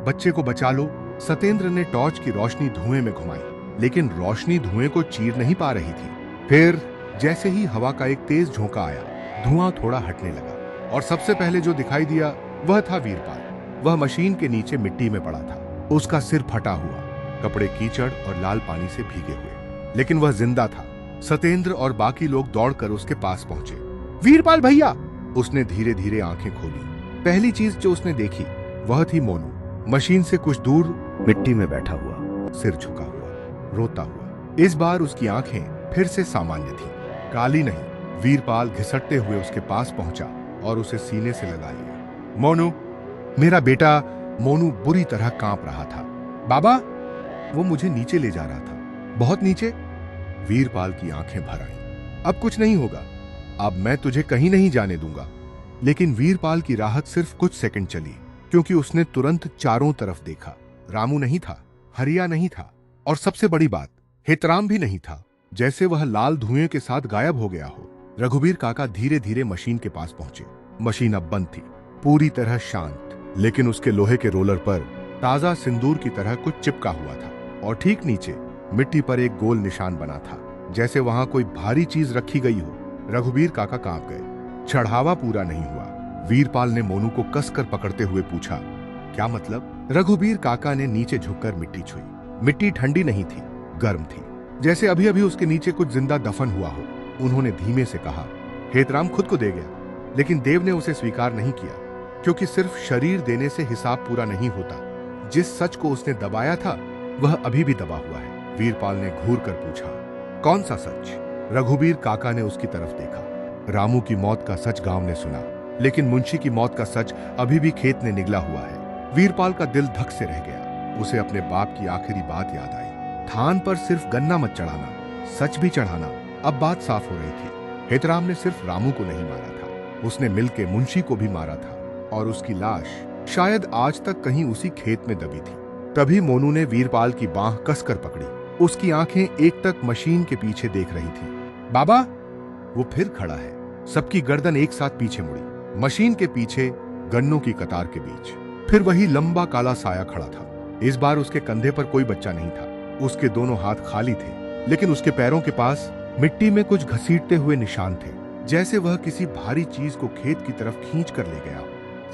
S1: बच्चे को बचा लो। सतेंद्र ने टॉर्च की रोशनी धुएं में घुमाई, लेकिन रोशनी धुएं को चीर नहीं पा रही थी। फिर जैसे ही हवा का एक तेज झोंका आया, धुआं थोड़ा हटने लगा और सबसे पहले जो दिखाई दिया वह था वीरपाल। वह मशीन के नीचे मिट्टी में पड़ा था, उसका सिर फटा हुआ, कपड़े कीचड़ और लाल पानी से भीगे हुए, लेकिन वह जिंदा था। सतेंद्र और बाकी लोग दौड़कर उसके पास पहुंचे। वीरपाल भैया! उसने धीरे धीरे आंखें खोली। पहली चीज जो उसने देखी वह थी मोनू, मशीन से कुछ दूर मिट्टी में बैठा हुआ, सिर झुका हुआ, रोता हुआ। इस बार उसकी आंखें फिर से सामान्य थी, काली नहीं। वीरपाल घिसटते हुए उसके पास पहुंचा और उसे सीने से लगा लिया। मोनू, मेरा बेटा। मोनू बुरी तरह कांप रहा था। बाबा! वो मुझे नीचे ले जा रहा था, बहुत नीचे। वीरपाल की आंखें भर आईं। अब कुछ नहीं होगा, अब मैं तुझे कहीं नहीं जाने दूंगा। लेकिन वीरपाल की राहत सिर्फ कुछ सेकंड चली, क्योंकि उसने तुरंत चारों तरफ देखा। रामू नहीं था, हरिया नहीं था और सबसे बड़ी बात, हेतराम भी नहीं था, जैसे वह लाल धुएं के साथ गायब हो गया हो। रघुबीर काका धीरे धीरे मशीन के पास पहुंचे। मशीन अब बंद थी, पूरी तरह शांत, लेकिन उसके लोहे के रोलर पर ताजा सिंदूर की तरह कुछ चिपका हुआ था और ठीक नीचे मिट्टी पर एक गोल निशान बना था, जैसे वहां कोई भारी चीज रखी गई हो। रघुबीर काका कांप गए। चढ़ावा पूरा नहीं हुआ। वीरपाल ने मोनू को कसकर पकड़ते हुए पूछा, क्या मतलब? रघुबीर काका ने नीचे झुककर मिट्टी छुई। मिट्टी ठंडी नहीं थी, गर्म थी, जैसे अभी अभी उसके नीचे कुछ जिंदा दफन हुआ हो। उन्होंने धीमे से कहा, हेतराम खुद को दे गया, लेकिन देव ने उसे स्वीकार नहीं किया, क्योंकि सिर्फ शरीर देने से हिसाब पूरा नहीं होता। जिस सच को उसने दबाया था वह अभी भी दबा हुआ है। वीरपाल ने घूर कर पूछा, कौन सा सच? रघुबीर काका ने उसकी तरफ देखा। रामू की मौत का सच गांव ने सुना, लेकिन मुंशी की मौत का सच अभी भी खेत ने निगला हुआ है। वीरपाल का दिल धक से रह गया। उसे अपने बाप की आखिरी बात याद आई, थान पर सिर्फ गन्ना मत चढ़ाना, सच भी चढ़ाना। अब बात साफ हो रही थी। हेतराम ने सिर्फ रामू को नहीं मारा था, उसने मिलके मुंशी को भी मारा था, और उसकी लाश शायद आज तक कहीं उसी खेत में दबी थी। तभी मोनू ने वीरपाल की बांह कसकर पकड़ी। उसकी आंखें एक तक मशीन के पीछे देख रही थी। बाबा! वो फिर खड़ा है। सबकी गर्दन एक साथ पीछे मुड़ी। मशीन के पीछे गन्नों की कतार के बीच फिर वही लंबा काला साया खड़ा था। इस बार उसके कंधे पर कोई बच्चा नहीं था। उसके दोनों हाथ खाली थे, लेकिन उसके पैरों के पास मिट्टी में कुछ घसीटते हुए निशान थे, जैसे वह किसी भारी चीज को खेत की तरफ खींच कर ले गया।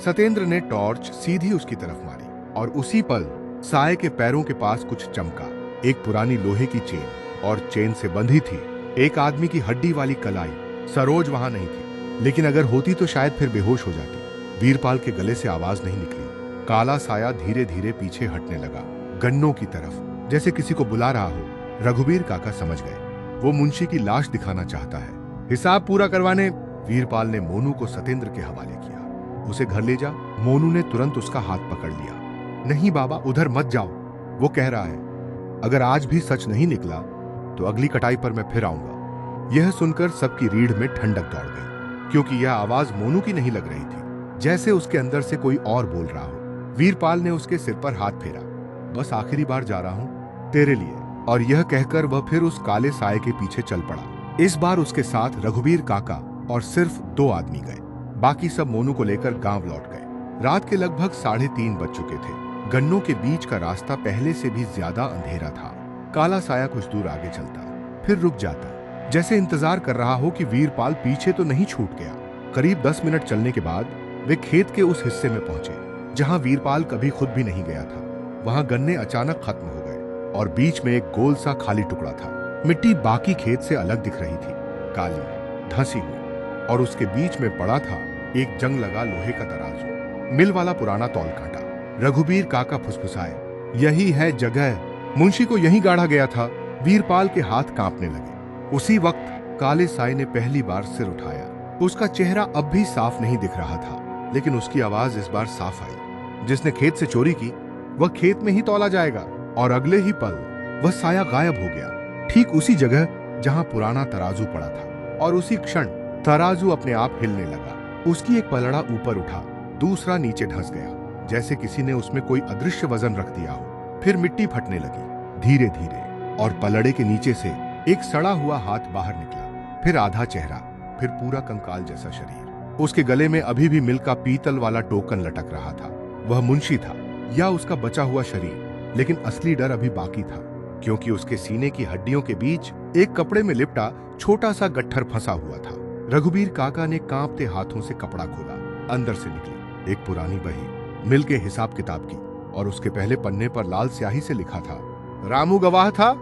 S1: सतेंद्र ने टॉर्च सीधी उसकी तरफ मारी और उसी पल साये के पैरों के पास कुछ चमका। एक पुरानी लोहे की चेन, और चेन से बंधी थी एक आदमी की हड्डी वाली कलाई। सरोज वहां नहीं थी, लेकिन अगर होती तो शायद फिर बेहोश हो जाती। वीरपाल के गले से आवाज नहीं निकली। काला साया धीरे धीरे पीछे हटने लगा, गन्नों की तरफ, जैसे किसी को बुला रहा हो। रघुबीर काका समझ गए, वो मुंशी की लाश दिखाना चाहता है। हिसाब पूरा करवाने वीरपाल ने मोनू को सतेंद्र के हवाले किया। उसे घर ले जा। मोनू ने तुरंत उसका हाथ पकड़ लिया। नहीं बाबा, उधर मत जाओ, वो कह रहा है। अगर आज भी सच नहीं निकला तो अगली कटाई पर मैं फिर आऊंगा। यह सुनकर सबकी रीढ़ में ठंडक दौड़ गई, क्योंकि यह आवाज मोनू की नहीं लग रही थी, जैसे उसके अंदर से कोई और बोल रहा हो। वीरपाल ने उसके सिर पर हाथ फेरा। बस आखिरी बार जा रहा हूं तेरे लिए। और यह कहकर वह फिर उस काले साए के पीछे चल पड़ा। इस बार उसके साथ रघुबीर काका और सिर्फ 2 आदमी गए। बाकी सब मोनू को लेकर गांव लौट गए। रात के लगभग 3:30 बज चुके थे। गन्नों के बीच का रास्ता पहले से भी ज्यादा अंधेरा था। काला साया कुछ दूर आगे चलता, फिर रुक जाता, जैसे इंतजार कर रहा हो कि वीरपाल पीछे तो नहीं छूट गया। करीब 10 मिनट चलने के बाद वे खेत के उस हिस्से में पहुंचे जहां वीरपाल कभी खुद भी नहीं गया था। वहां गन्ने अचानक खत्म हो गए और बीच में एक गोल सा खाली टुकड़ा था। मिट्टी बाकी खेत से अलग दिख रही थी, काली, धंसी हुई, और उसके बीच में पड़ा था एक जंग लगा लोहे का तराजू, मिल वाला पुराना तौल कांटा। रघुबीर काका फुसफुसाए, यही है जगह, मुंशी को यहीं गाड़ा गया था। वीरपाल के हाथ कांपने लगे। उसी वक्त काले साए ने पहली बार सिर उठाया। उसका चेहरा अब भी साफ नहीं दिख रहा था, लेकिन उसकी आवाज इस बार साफ आई। जिसने खेत से चोरी की वह खेत में ही तौला जाएगा। और अगले ही पल वह साया गायब हो गया, ठीक उसी जगह जहां पुराना तराजू पड़ा था। और उसी क्षण तराजू अपने आप हिलने लगा। उसकी एक पलड़ा ऊपर उठा, दूसरा नीचे धंस गया, जैसे किसी ने उसमें कोई अदृश्य वजन रख दिया हो। फिर मिट्टी फटने लगी धीरे धीरे, और पलड़े के नीचे से एक सड़ा हुआ हाथ बाहर निकला। फिर आधा चेहरा, फिर पूरा कंकाल जैसा शरीर। उसके गले में अभी भी मिल का पीतल वाला टोकन लटक रहा था। वह मुंशी था या उसका बचा हुआ शरीर, लेकिन असली डर अभी बाकी था, क्योंकि उसके सीने की हड्डियों के बीच एक कपड़े में लिपटा छोटा सा गट्ठर फंसा हुआ था। रघुबीर काका ने कांपते हाथों से कपड़ा खोला। अंदर से निकली एक पुरानी बही, मिल के हिसाब किताब की, और उसके पहले पन्ने पर लाल स्याही से लिखा था, रामू गवाह था,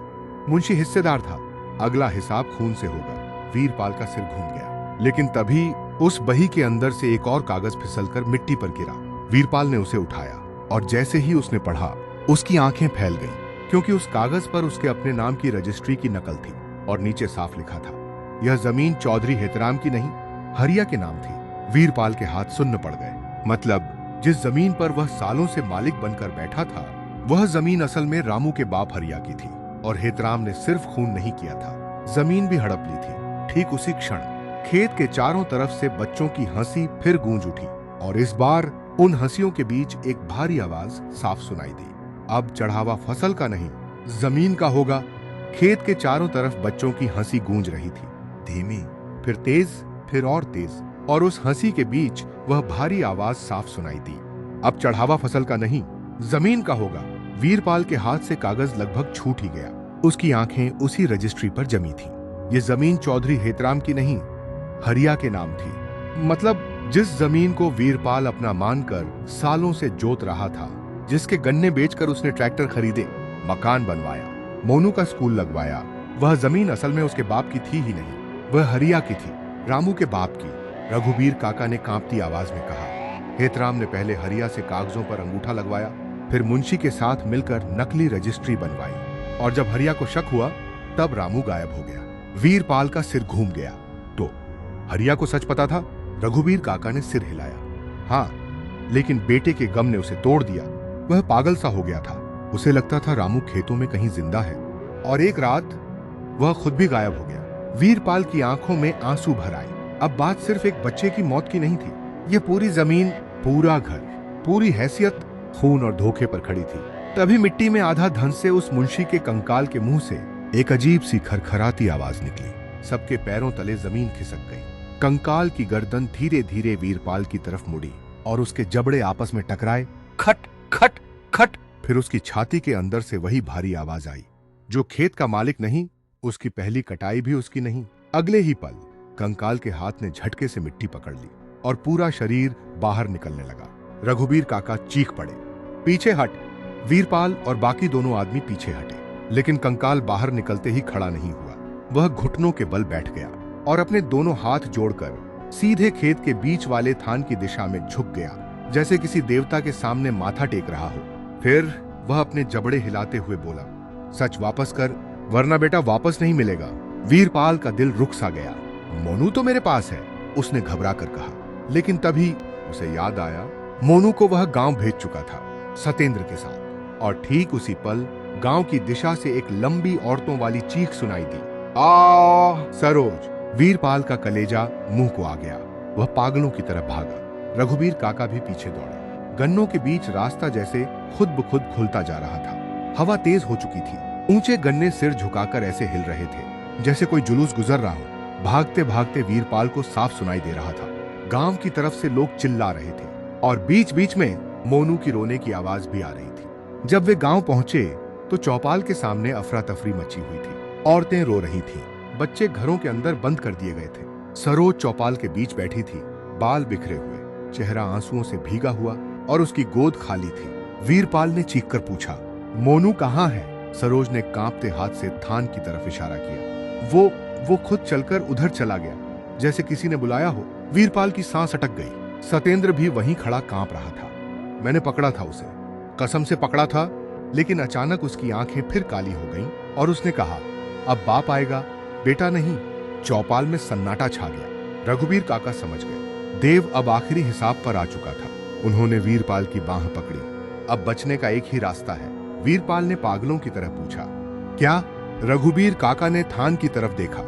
S1: मुंशी हिस्सेदार था, अगला हिसाब खून से होगा। वीरपाल का सिर घूम गया, लेकिन तभी उस बही के अंदर से एक और कागज फिसलकर मिट्टी पर गिरा। वीरपाल ने उसे उठाया, और जैसे ही उसने पढ़ा उसकी आंखें फैल गईं, क्योंकि उस कागज पर उसके अपने नाम की रजिस्ट्री की नकल थी, और नीचे साफ लिखा था, यह जमीन चौधरी हेतराम की नहीं, हरिया के नाम थी। वीरपाल के हाथ सुन्न पड़ गए। मतलब जिस जमीन पर वह सालों से मालिक बनकर बैठा था, वह जमीन असल में रामू के बाप हरिया की थी, और हेतराम ने सिर्फ खून नहीं किया था, जमीन भी हड़प ली थी। ठीक उसी क्षण खेत के चारों तरफ से बच्चों की हंसी फिर गूंज उठी, और इस बार उन हंसियों के बीच एक भारी आवाज साफ सुनाई दी। अब चढ़ावा फसल का नहीं, जमीन का होगा। खेत के चारों तरफ बच्चों की हंसी गूंज रही थी, धीमी, फिर तेज, फिर और तेज, और उस हंसी के बीच वह भारी आवाज साफ सुनाई दी, अब चढ़ावा फसल का नहीं, जमीन का होगा। वीरपाल के हाथ से कागज लगभग छूट ही गया। उसकी आंखें उसी रजिस्ट्री पर जमी थीं। ये जमीन चौधरी हेतराम की नहीं, हरिया के नाम थी। मतलब जिस जमीन को वीरपाल अपना मानकर सालों से जोत रहा था, जिसके गन्ने बेचकर उसने ट्रैक्टर खरीदे, मकान बनवाया, मोनू का स्कूल लगवाया, वह जमीन असल में उसके बाप की थी ही नहीं, वह हरिया की थी, रामू के बाप की। रघुबीर काका ने कांपती आवाज में कहा। हेतराम ने पहले हरिया से कागजों पर अंगूठा लगवाया, फिर मुंशी के साथ मिलकर नकली रजिस्ट्री बनवाई, और जब हरिया को शक हुआ तब रामू गायब हो गया। वीरपाल का सिर घूम गया। तो हरिया को सच पता था? रघुबीर काका ने सिर हिलाया। हाँ, लेकिन बेटे के गम ने उसे तोड़ दिया। वह पागल सा हो गया था। उसे लगता था रामू खेतों में कहीं जिंदा है, और एक रात वह खुद भी गायब हो गया। वीरपाल की आंखों में आंसू भर आए। अब बात सिर्फ एक बच्चे की मौत की नहीं थी, यह पूरी जमीन, पूरा घर, पूरी हैसियत खून और धोखे पर खड़ी थी। तभी मिट्टी में आधा धंस से उस मुंशी के कंकाल के मुंह से एक अजीब सी खरखराती आवाज निकली। सबके पैरों तले जमीन खिसक गई। कंकाल की गर्दन धीरे धीरे वीरपाल की तरफ मुड़ी, और उसके जबड़े आपस में टकराए, खट खट खट। फिर उसकी छाती के अंदर से वही भारी आवाज आई, जो खेत का मालिक नहीं, उसकी पहली कटाई भी उसकी नहीं। अगले ही पल कंकाल के हाथ ने झटके से मिट्टी पकड़ ली, और पूरा शरीर बाहर निकलने लगा। रघुबीर काका चीख पड़े, पीछे हट। वीरपाल और बाकी दोनों आदमी पीछे हटे, लेकिन कंकाल बाहर निकलते ही खड़ा नहीं हुआ। वह घुटनों के बल बैठ गया और अपने दोनों हाथ जोड़कर सीधे खेत के बीच वाले थान की दिशा में झुक गया, जैसे किसी देवता के सामने माथा टेक रहा हो। फिर वह अपने जबड़े हिलाते हुए बोला, सच वापस कर, वरना बेटा वापस नहीं मिलेगा। वीरपाल का दिल रुक सा गया। मोनू तो मेरे पास है, उसने घबरा कर कहा। लेकिन तभी उसे याद आया, मोनू को वह गांव भेज चुका था सतेंद्र के साथ। और ठीक उसी पल गांव की दिशा से एक लंबी औरतों वाली चीख सुनाई दी, आ सरोज। वीरपाल का कलेजा मुंह को आ गया। वह पागलों की तरह भागा। रघुबीर काका भी पीछे दौड़े। गन्नों के बीच रास्ता जैसे खुद ब खुद खुलता जा रहा था। हवा तेज हो चुकी थी। ऊंचे गन्ने सिर झुकाकर ऐसे हिल रहे थे जैसे कोई जुलूस गुजर रहा हो। भागते भागते वीरपाल को साफ सुनाई दे रहा था। गांव की तरफ से लोग चिल्ला रहे थे और बीच बीच में मोनू की रोने की आवाज भी आ रही थी। जब वे गांव पहुंचे तो चौपाल के सामने अफरा तफरी मची हुई थी। औरतें रो रही थीं, बच्चे घरों के अंदर बंद कर दिए गए थे। सरोज चौपाल के बीच बैठी थी, बाल बिखरे हुए, चेहरा आंसुओं से भीगा हुआ और उसकी गोद खाली थी। वीरपाल ने चीखकर पूछा, मोनू कहाँ है? सरोज ने कांपते हाथ से थान की तरफ इशारा किया। वो खुद चलकर उधर चला गया, जैसे किसी ने बुलाया हो। वीरपाल की सांस अटक गई। सतेंद्र भी वहीं खड़ा कांप रहा था। मैंने पकड़ा था उसे, कसम से पकड़ा था, लेकिन अचानक उसकी आंखें फिर काली हो गईं और उसने कहा, अब बाप आएगा, बेटा नहीं। चौपाल में सन्नाटा छा गया। रघुबीर काका समझ गए, देव अब आखिरी हिसाब पर आ चुका था। उन्होंने वीरपाल की बांह पकड़ी। अब बचने का एक ही रास्ता है। वीरपाल ने पागलों की तरह पूछा, क्या? रघुबीर काका ने थान की तरफ देखा।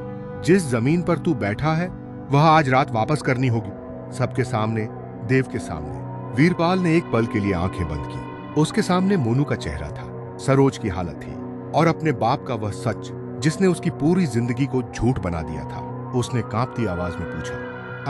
S1: जिस जमीन पर तू बैठा है वह आज रात वापस करनी होगी, सबके सामने, देव के सामने। वीरपाल ने एक पल के लिए आंखें बंद की। उसके सामने मोनू का चेहरा था, सरोज की हालत थी और अपने बाप का वह सच जिसने उसकी पूरी जिंदगी को झूठ बना दिया था। उसने कांपती आवाज में पूछा,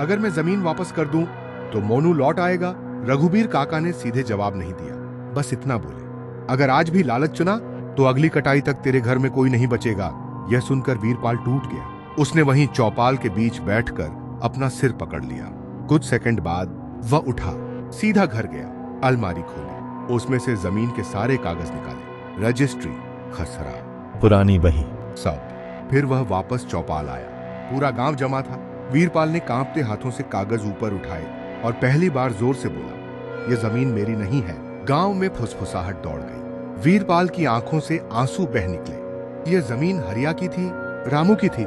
S1: अगर मैं जमीन वापस कर दूं तो मोनू लौट आएगा? रघुबीर काका ने सीधे जवाब नहीं दिया, बस इतना बोले, अगर आज भी लालच चुना तो अगली कटाई तक तेरे घर में कोई नहीं बचेगा। यह सुनकर वीरपाल टूट गया। उसने वहीं चौपाल के बीच बैठकर अपना सिर पकड़ लिया। कुछ सेकंड बाद वह उठा, सीधा घर गया, अलमारी खोली, उसमें से जमीन के सारे कागज निकाले, रजिस्ट्री, खसरा,
S2: पुरानी बही,
S1: सब। फिर वह वापस चौपाल आया। पूरा गांव जमा था। वीरपाल ने कांपते हाथों से कागज ऊपर उठाए और पहली बार जोर से बोला, यह जमीन मेरी नहीं है। गांव में फुसफुसाहट दौड़ गई। वीरपाल की आंखों से आंसू बह निकले। यह जमीन हरिया की थी, रामू की थी,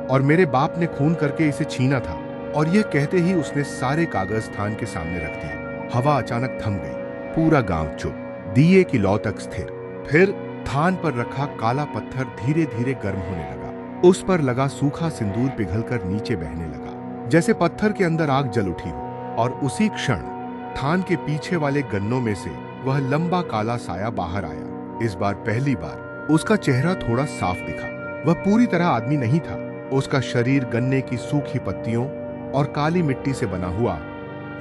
S1: और मेरे बाप ने खून करके इसे छीना था। और यह कहते ही उसने सारे कागज थान के सामने रख दिए। हवा अचानक थम गई। पूरा गांव चुप, दिए की लौ तक स्थिर। फिर थान पर रखा काला पत्थर धीरे धीरे गर्म होने लगा। उस पर लगा सूखा सिंदूर पिघलकर नीचे बहने लगा, जैसे पत्थर के अंदर आग जल उठी हो। और उसी क्षण थान के पीछे वाले गन्नों में से वह लंबा काला साया बाहर आया। इस बार पहली बार उसका चेहरा थोड़ा साफ दिखा। वह पूरी तरह आदमी नहीं था। उसका शरीर गन्ने की सूखी पत्तियों और काली मिट्टी से बना हुआ,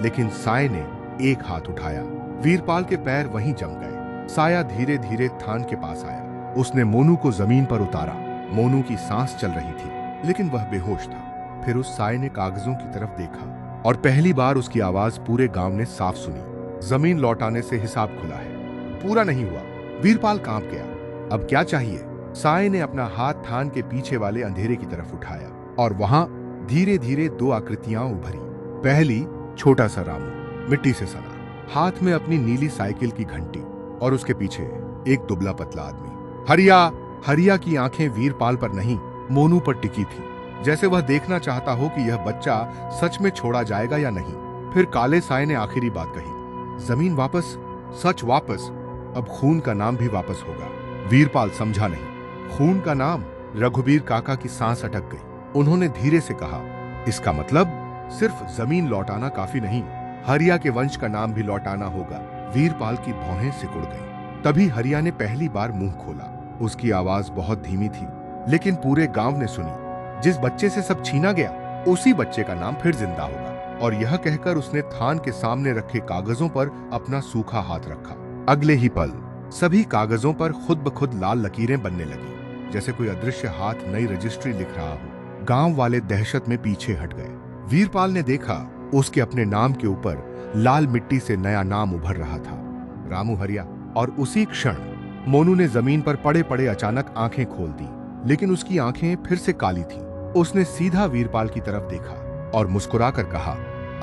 S1: लेकिन साये ने एक हाथ उठाया। वीरपाल के पैर वहीं जम गए। साया धीरे धीरे थान के पास आया। उसने मोनू को जमीन पर उतारा। मोनू की सांस चल रही थी, लेकिन वह बेहोश था। फिर उस साये ने कागजों की तरफ देखा और पहली बार उसकी आवाज पूरे गांव ने साफ सुनी, जमीन लौटाने से हिसाब खुला है, पूरा नहीं हुआ। वीरपाल कांप गया। अब क्या चाहिए? साये ने अपना हाथ थान के पीछे वाले अंधेरे की तरफ उठाया और वहां धीरे धीरे दो आकृतियां उभरी। पहली, छोटा सा रामू, मिट्टी से सना, हाथ में अपनी नीली साइकिल की घंटी, और उसके पीछे एक दुबला पतला आदमी। हरिया। हरिया की आंखें वीरपाल पर नहीं, मोनू पर टिकी थी, जैसे वह देखना चाहता हो कि यह बच्चा सच में छोड़ा जाएगा या नहीं। फिर काले साये ने आखिरी बात कही, जमीन वापस, सच वापस, अब खून का नाम भी वापस होगा। वीरपाल समझा नहीं। खून का नाम? रघुबीर काका की सांस अटक गई। उन्होंने धीरे से कहा, इसका मतलब सिर्फ जमीन लौटाना काफी नहीं, हरिया के वंश का नाम भी लौटाना होगा। वीरपाल की भौहें सिकुड़ गईं। तभी हरिया ने पहली बार मुंह खोला। उसकी आवाज बहुत धीमी थी, लेकिन पूरे गांव ने सुनी। जिस बच्चे से सब छीना गया, उसी बच्चे का नाम फिर जिंदा होगा। और यह कहकर उसने थान के सामने रखे कागजों पर अपना सूखा हाथ रखा। अगले ही पल सभी कागजों पर खुद ब खुद लाल लकीरें बनने लगी, जैसे कोई अदृश्य हाथ नई रजिस्ट्री लिख रहा हो। गांव वाले दहशत में पीछे हट गए। वीरपाल ने देखा, उसके अपने नाम के ऊपर लाल मिट्टी से नया नाम उभर रहा था, रामू हरिया। और उसी क्षण मोनू ने जमीन पर पड़े पड़े अचानक आंखें खोल दी, लेकिन उसकी आंखें फिर से काली थीं। उसने सीधा वीरपाल की तरफ देखा और मुस्कुराकर कहा,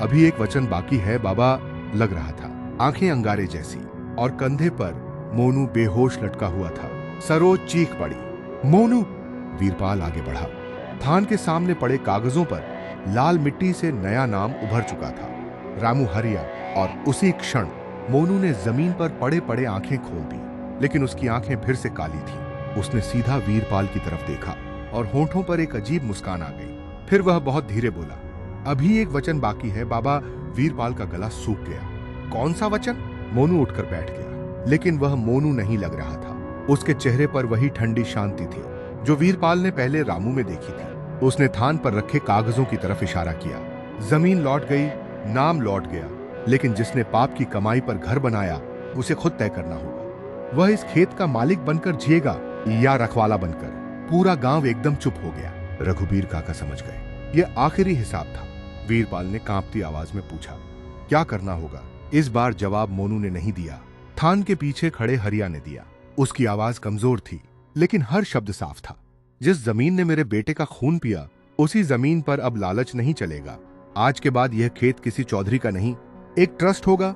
S1: अभी एक वचन बाकी है बाबा। लग रहा था, आंखें अंगारे जैसी, और कंधे पर मोनू बेहोश लटका हुआ था। सरोज चीख पड़ी, मोनू! वीरपाल आगे बढ़ा। थान के सामने पड़े कागजों पर लाल मिट्टी से नया नाम उभर चुका था, रामू हरिया। और उसी क्षण मोनू ने जमीन पर पड़े पड़े आंखें खोल दी, लेकिन उसकी आंखें फिर से काली थीं। उसने सीधा वीरपाल की तरफ देखा और होठों पर एक अजीब मुस्कान आ गई। फिर वह बहुत धीरे बोला, अभी एक वचन बाकी है बाबा। वीरपाल का गला सूख गया। कौन सा वचन? मोनू उठकर बैठ गया, लेकिन वह मोनू नहीं लग रहा था। उसके चेहरे पर वही ठंडी शांति थी जो वीरपाल ने पहले रामू में देखी थी। उसने थान पर रखे कागजों की तरफ इशारा किया। जमीन लौट गई, नाम लौट गया, लेकिन जिसने पाप की कमाई पर घर बनाया उसे खुद तय करना होगा। वह इस खेत का मालिक बनकर जिएगा या रखवाला बनकर। पूरा गांव एकदम चुप हो गया। रघुबीर काका समझ गए यह आखिरी हिसाब था। वीरपाल ने कांपती आवाज में पूछा, क्या करना होगा? इस बार जवाब मोनू ने नहीं दिया, थान के पीछे खड़े हरिया ने दिया। उसकी आवाज कमजोर थी, लेकिन हर शब्द साफ था। जिस जमीन ने मेरे बेटे का खून पिया, उसी जमीन पर अब लालच नहीं चलेगा। आज के बाद यह खेत किसी चौधरी का नहीं, एक ट्रस्ट होगा।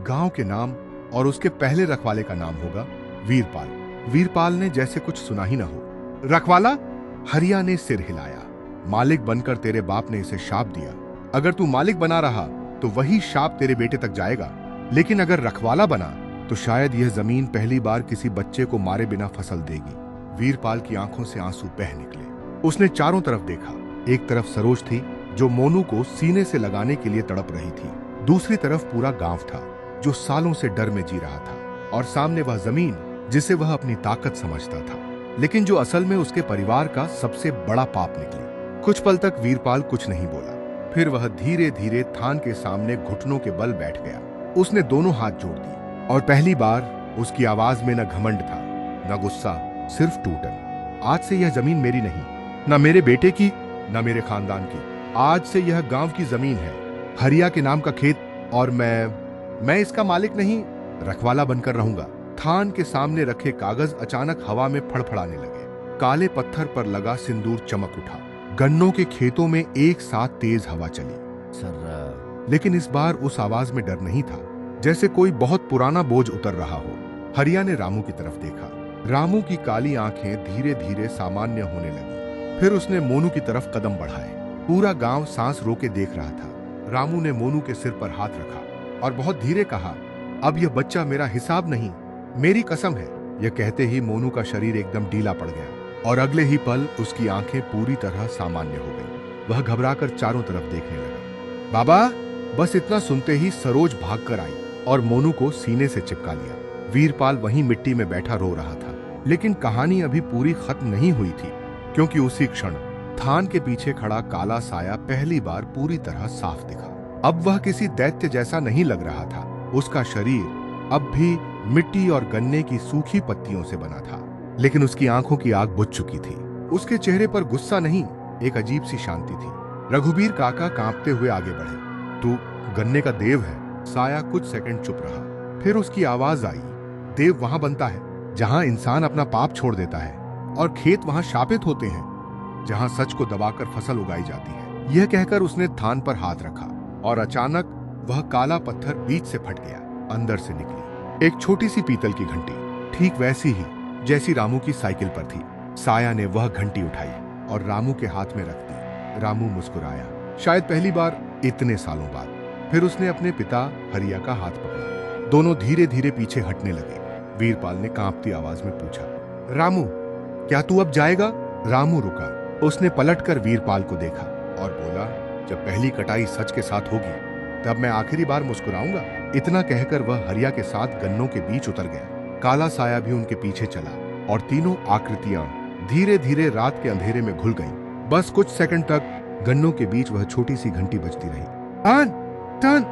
S1: गांव के नाम और उसके पहले रखवाले का नाम होगा वीरपाल। वीरपाल ने जैसे कुछ सुना ही ना हो। रखवाला? हरिया ने सिर हिलाया। मालिक बनकर तेरे बाप ने इसे शाप दिया। अगर तू मालिक बना रहा तो वही शाप तेरे बेटे तक जाएगा, लेकिन अगर रखवाला बना तो शायद यह जमीन पहली बार किसी बच्चे को मारे बिना फसल देगी। वीरपाल की आंखों से आंसू बह निकले। उसने चारों तरफ देखा। एक तरफ सरोज थी जो मोनू को सीने से लगाने के लिए तड़प रही थी। दूसरी तरफ पूरा गांव था जो सालों से डर में जी रहा था, और सामने वह जमीन जिसे वह अपनी ताकत समझता था, लेकिन जो असल में उसके परिवार का सबसे बड़ा पाप निकली। कुछ पल तक वीरपाल कुछ नहीं बोला। फिर वह धीरे धीरे थान के सामने घुटनों के बल बैठ गया। उसने दोनों हाथ जोड़ दिए, और पहली बार उसकी आवाज में न घमंड था, न गुस्सा, सिर्फ टूटन। आज से यह जमीन मेरी नहीं, न मेरे बेटे की, न मेरे खानदान की। आज से यह गांव की जमीन है, हरिया के नाम का खेत, और मैं इसका मालिक नहीं, रखवाला बनकर रहूंगा। थान के सामने रखे कागज अचानक हवा में फड़फड़ाने लगे। काले पत्थर पर लगा सिंदूर चमक उठा। गन्नों के खेतों में एक साथ तेज हवा चली। सर, लेकिन इस बार उस आवाज में डर नहीं था, जैसे कोई बहुत पुराना बोझ उतर रहा हो। हरिया ने रामू की तरफ देखा। रामू की काली आंखें धीरे धीरे सामान्य होने लगी। फिर उसने मोनू की तरफ कदम बढ़ाए। पूरा गांव सांस रोके देख रहा था। रामू ने मोनू के सिर पर हाथ रखा और बहुत धीरे कहा, अब यह बच्चा मेरा हिसाब नहीं, मेरी कसम है। यह कहते ही मोनू का शरीर एकदम ढीला पड़ गया, और अगले ही पल उसकी आंखें पूरी तरह सामान्य हो गईं। वह घबराकर चारों तरफ देखने लगा। बाबा! बस इतना सुनते ही सरोज भागकर आई और मोनू को सीने से चिपका लिया। वीरपाल वहीं मिट्टी में बैठा रो रहा था, लेकिन कहानी अभी पूरी खत्म नहीं हुई थी, क्योंकि उसी क्षण थान के पीछे खड़ा काला साया पहली बार पूरी तरह साफ दिखा। अब वह किसी दैत्य जैसा नहीं लग रहा था। उसका शरीर अब भी मिट्टी और गन्ने की सूखी पत्तियों से बना था, लेकिन उसकी आंखों की आग बुझ चुकी थी। उसके चेहरे पर गुस्सा नहीं, एक अजीब सी शांति थी। रघुबीर काका कांपते हुए आगे बढ़े। तू गन्ने का देव है। साया कुछ सेकंड चुप रहा, फिर उसकी आवाज आई, देव वहां बनता है जहां इंसान अपना पाप छोड़ देता है, और खेत वहां शापित होते हैं जहां सच को दबाकर फसल उगाई जाती है। यह कहकर उसने थान पर हाथ रखा, और अचानक वह काला पत्थर बीच से फट गया। अंदर से निकली एक छोटी सी पीतल की घंटी, ठीक वैसी ही जैसी रामू की साइकिल पर थी। साया ने वह घंटी उठाई और रामू के हाथ में रख दी। रामू मुस्कुराया, शायद पहली बार इतने सालों बाद। फिर उसने अपने पिता हरिया का हाथ पकड़ा। दोनों धीरे धीरे पीछे हटने लगे। वीरपाल ने कांपती आवाज में पूछा, रामू, क्या तू अब जाएगा? रामू रुका। उसने पलटकर वीरपाल को देखा और बोला, जब पहली कटाई सच के साथ होगी तब मैं आखिरी बार मुस्कुराऊंगा। इतना कहकर वह हरिया के साथ गन्नों के बीच उतर गया। काला साया भी उनके पीछे चला, और तीनों आकृतियां धीरे धीरे रात के अंधेरे में घुल गईं। बस कुछ सेकंड तक गन्नों के बीच वह छोटी सी घंटी बजती रही। टन टन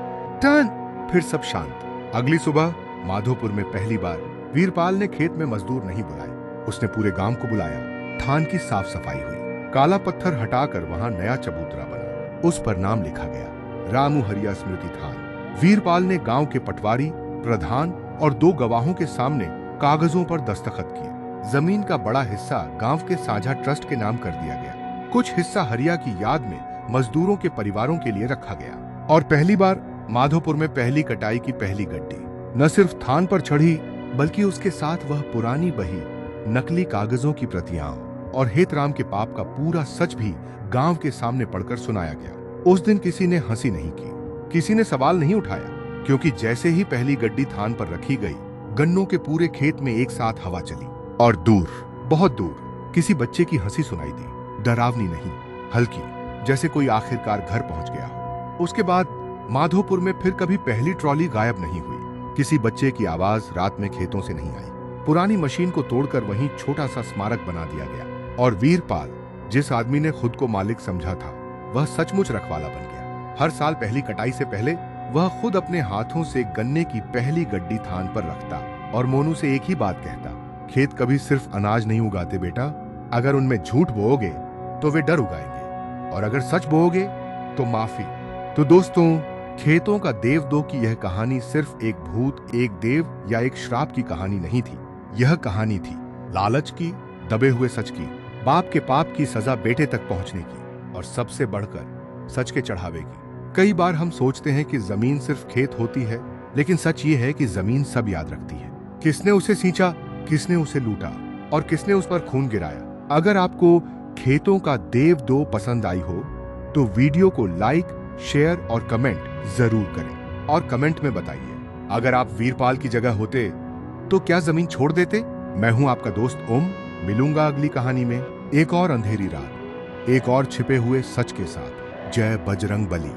S1: टन। फिर सब शांत। अगली सुबह माधोपुर में पहली बार वीरपाल ने खेत में मजदूर नहीं बुलाए, उसने पूरे गांव को बुलाया। थान की साफ सफाई हुई। काला पत्थर हटाकर वहां नया चबूतरा बना। उस पर नाम लिखा गया, रामू हरिया स्मृति थान। वीरपाल ने गांव के पटवारी, प्रधान और 2 गवाहों के सामने कागजों पर दस्तखत किए। जमीन का बड़ा हिस्सा गांव के साझा ट्रस्ट के नाम कर दिया गया। कुछ हिस्सा हरिया की याद में मजदूरों के परिवारों के लिए रखा गया। और पहली बार माधोपुर में पहली कटाई की पहली गड्डी न सिर्फ थान पर चढ़ी, बल्कि उसके साथ वह पुरानी बही, नकली कागजों की प्रतियां और हेतराम के पाप का पूरा सच भी गांव के सामने पढ़कर सुनाया गया। उस दिन किसी ने हंसी नहीं की, किसी ने सवाल नहीं उठाया, क्योंकि जैसे ही पहली गड्डी थान पर रखी गई, गन्नों के पूरे खेत में एक साथ हवा चली, और दूर, बहुत दूर किसी बच्चे की हंसी सुनाई दी। डरावनी नहीं, हल्की, जैसे कोई आखिरकार घर पहुंच गया हो। उसके बाद माधोपुर में फिर कभी पहली ट्रॉली गायब नहीं हुई। किसी बच्चे की आवाज रात में खेतों से नहीं आई। पुरानी मशीन को तोड़कर वहीं छोटा सा स्मारक बना दिया गया और वीरपाल, जिस आदमी ने खुद को मालिक समझा था, वह सचमुच रखवाला बन गया। हर साल पहली कटाई से पहले वह खुद अपने हाथों से गन्ने की पहली गड्डी थान पर रखता और मोनू से एक ही बात कहता, खेत कभी सिर्फ अनाज नहीं उगाते बेटा, अगर उनमें झूठ बोओगे तो वे डर उगाएंगे और अगर सच बोओगे तो माफी। तो दोस्तों, खेतों का देवदो की यह कहानी सिर्फ एक भूत, एक देव या एक श्राप की कहानी नहीं थी। यह कहानी थी लालच की, दबे हुए सच की, बाप के पाप की सजा बेटे तक पहुंचने की और सबसे बढ़कर सच के चढ़ावे की। कई बार हम सोचते हैं कि जमीन सिर्फ खेत होती है, लेकिन सच ये है कि जमीन सब याद रखती है। किसने उसे सींचा, किसने उसे लूटा और किसने उस पर खून गिराया। अगर आपको खेतों का देवदो पसंद आई हो तो वीडियो को लाइक, शेयर और कमेंट जरूर करें और कमेंट में बताइए, अगर आप वीरपाल की जगह होते तो क्या जमीन छोड़ देते। मैं हूं आपका दोस्त ओम। मिलूंगा अगली कहानी में एक और अंधेरी रात, एक और छिपे हुए सच के साथ। जय बजरंग बली।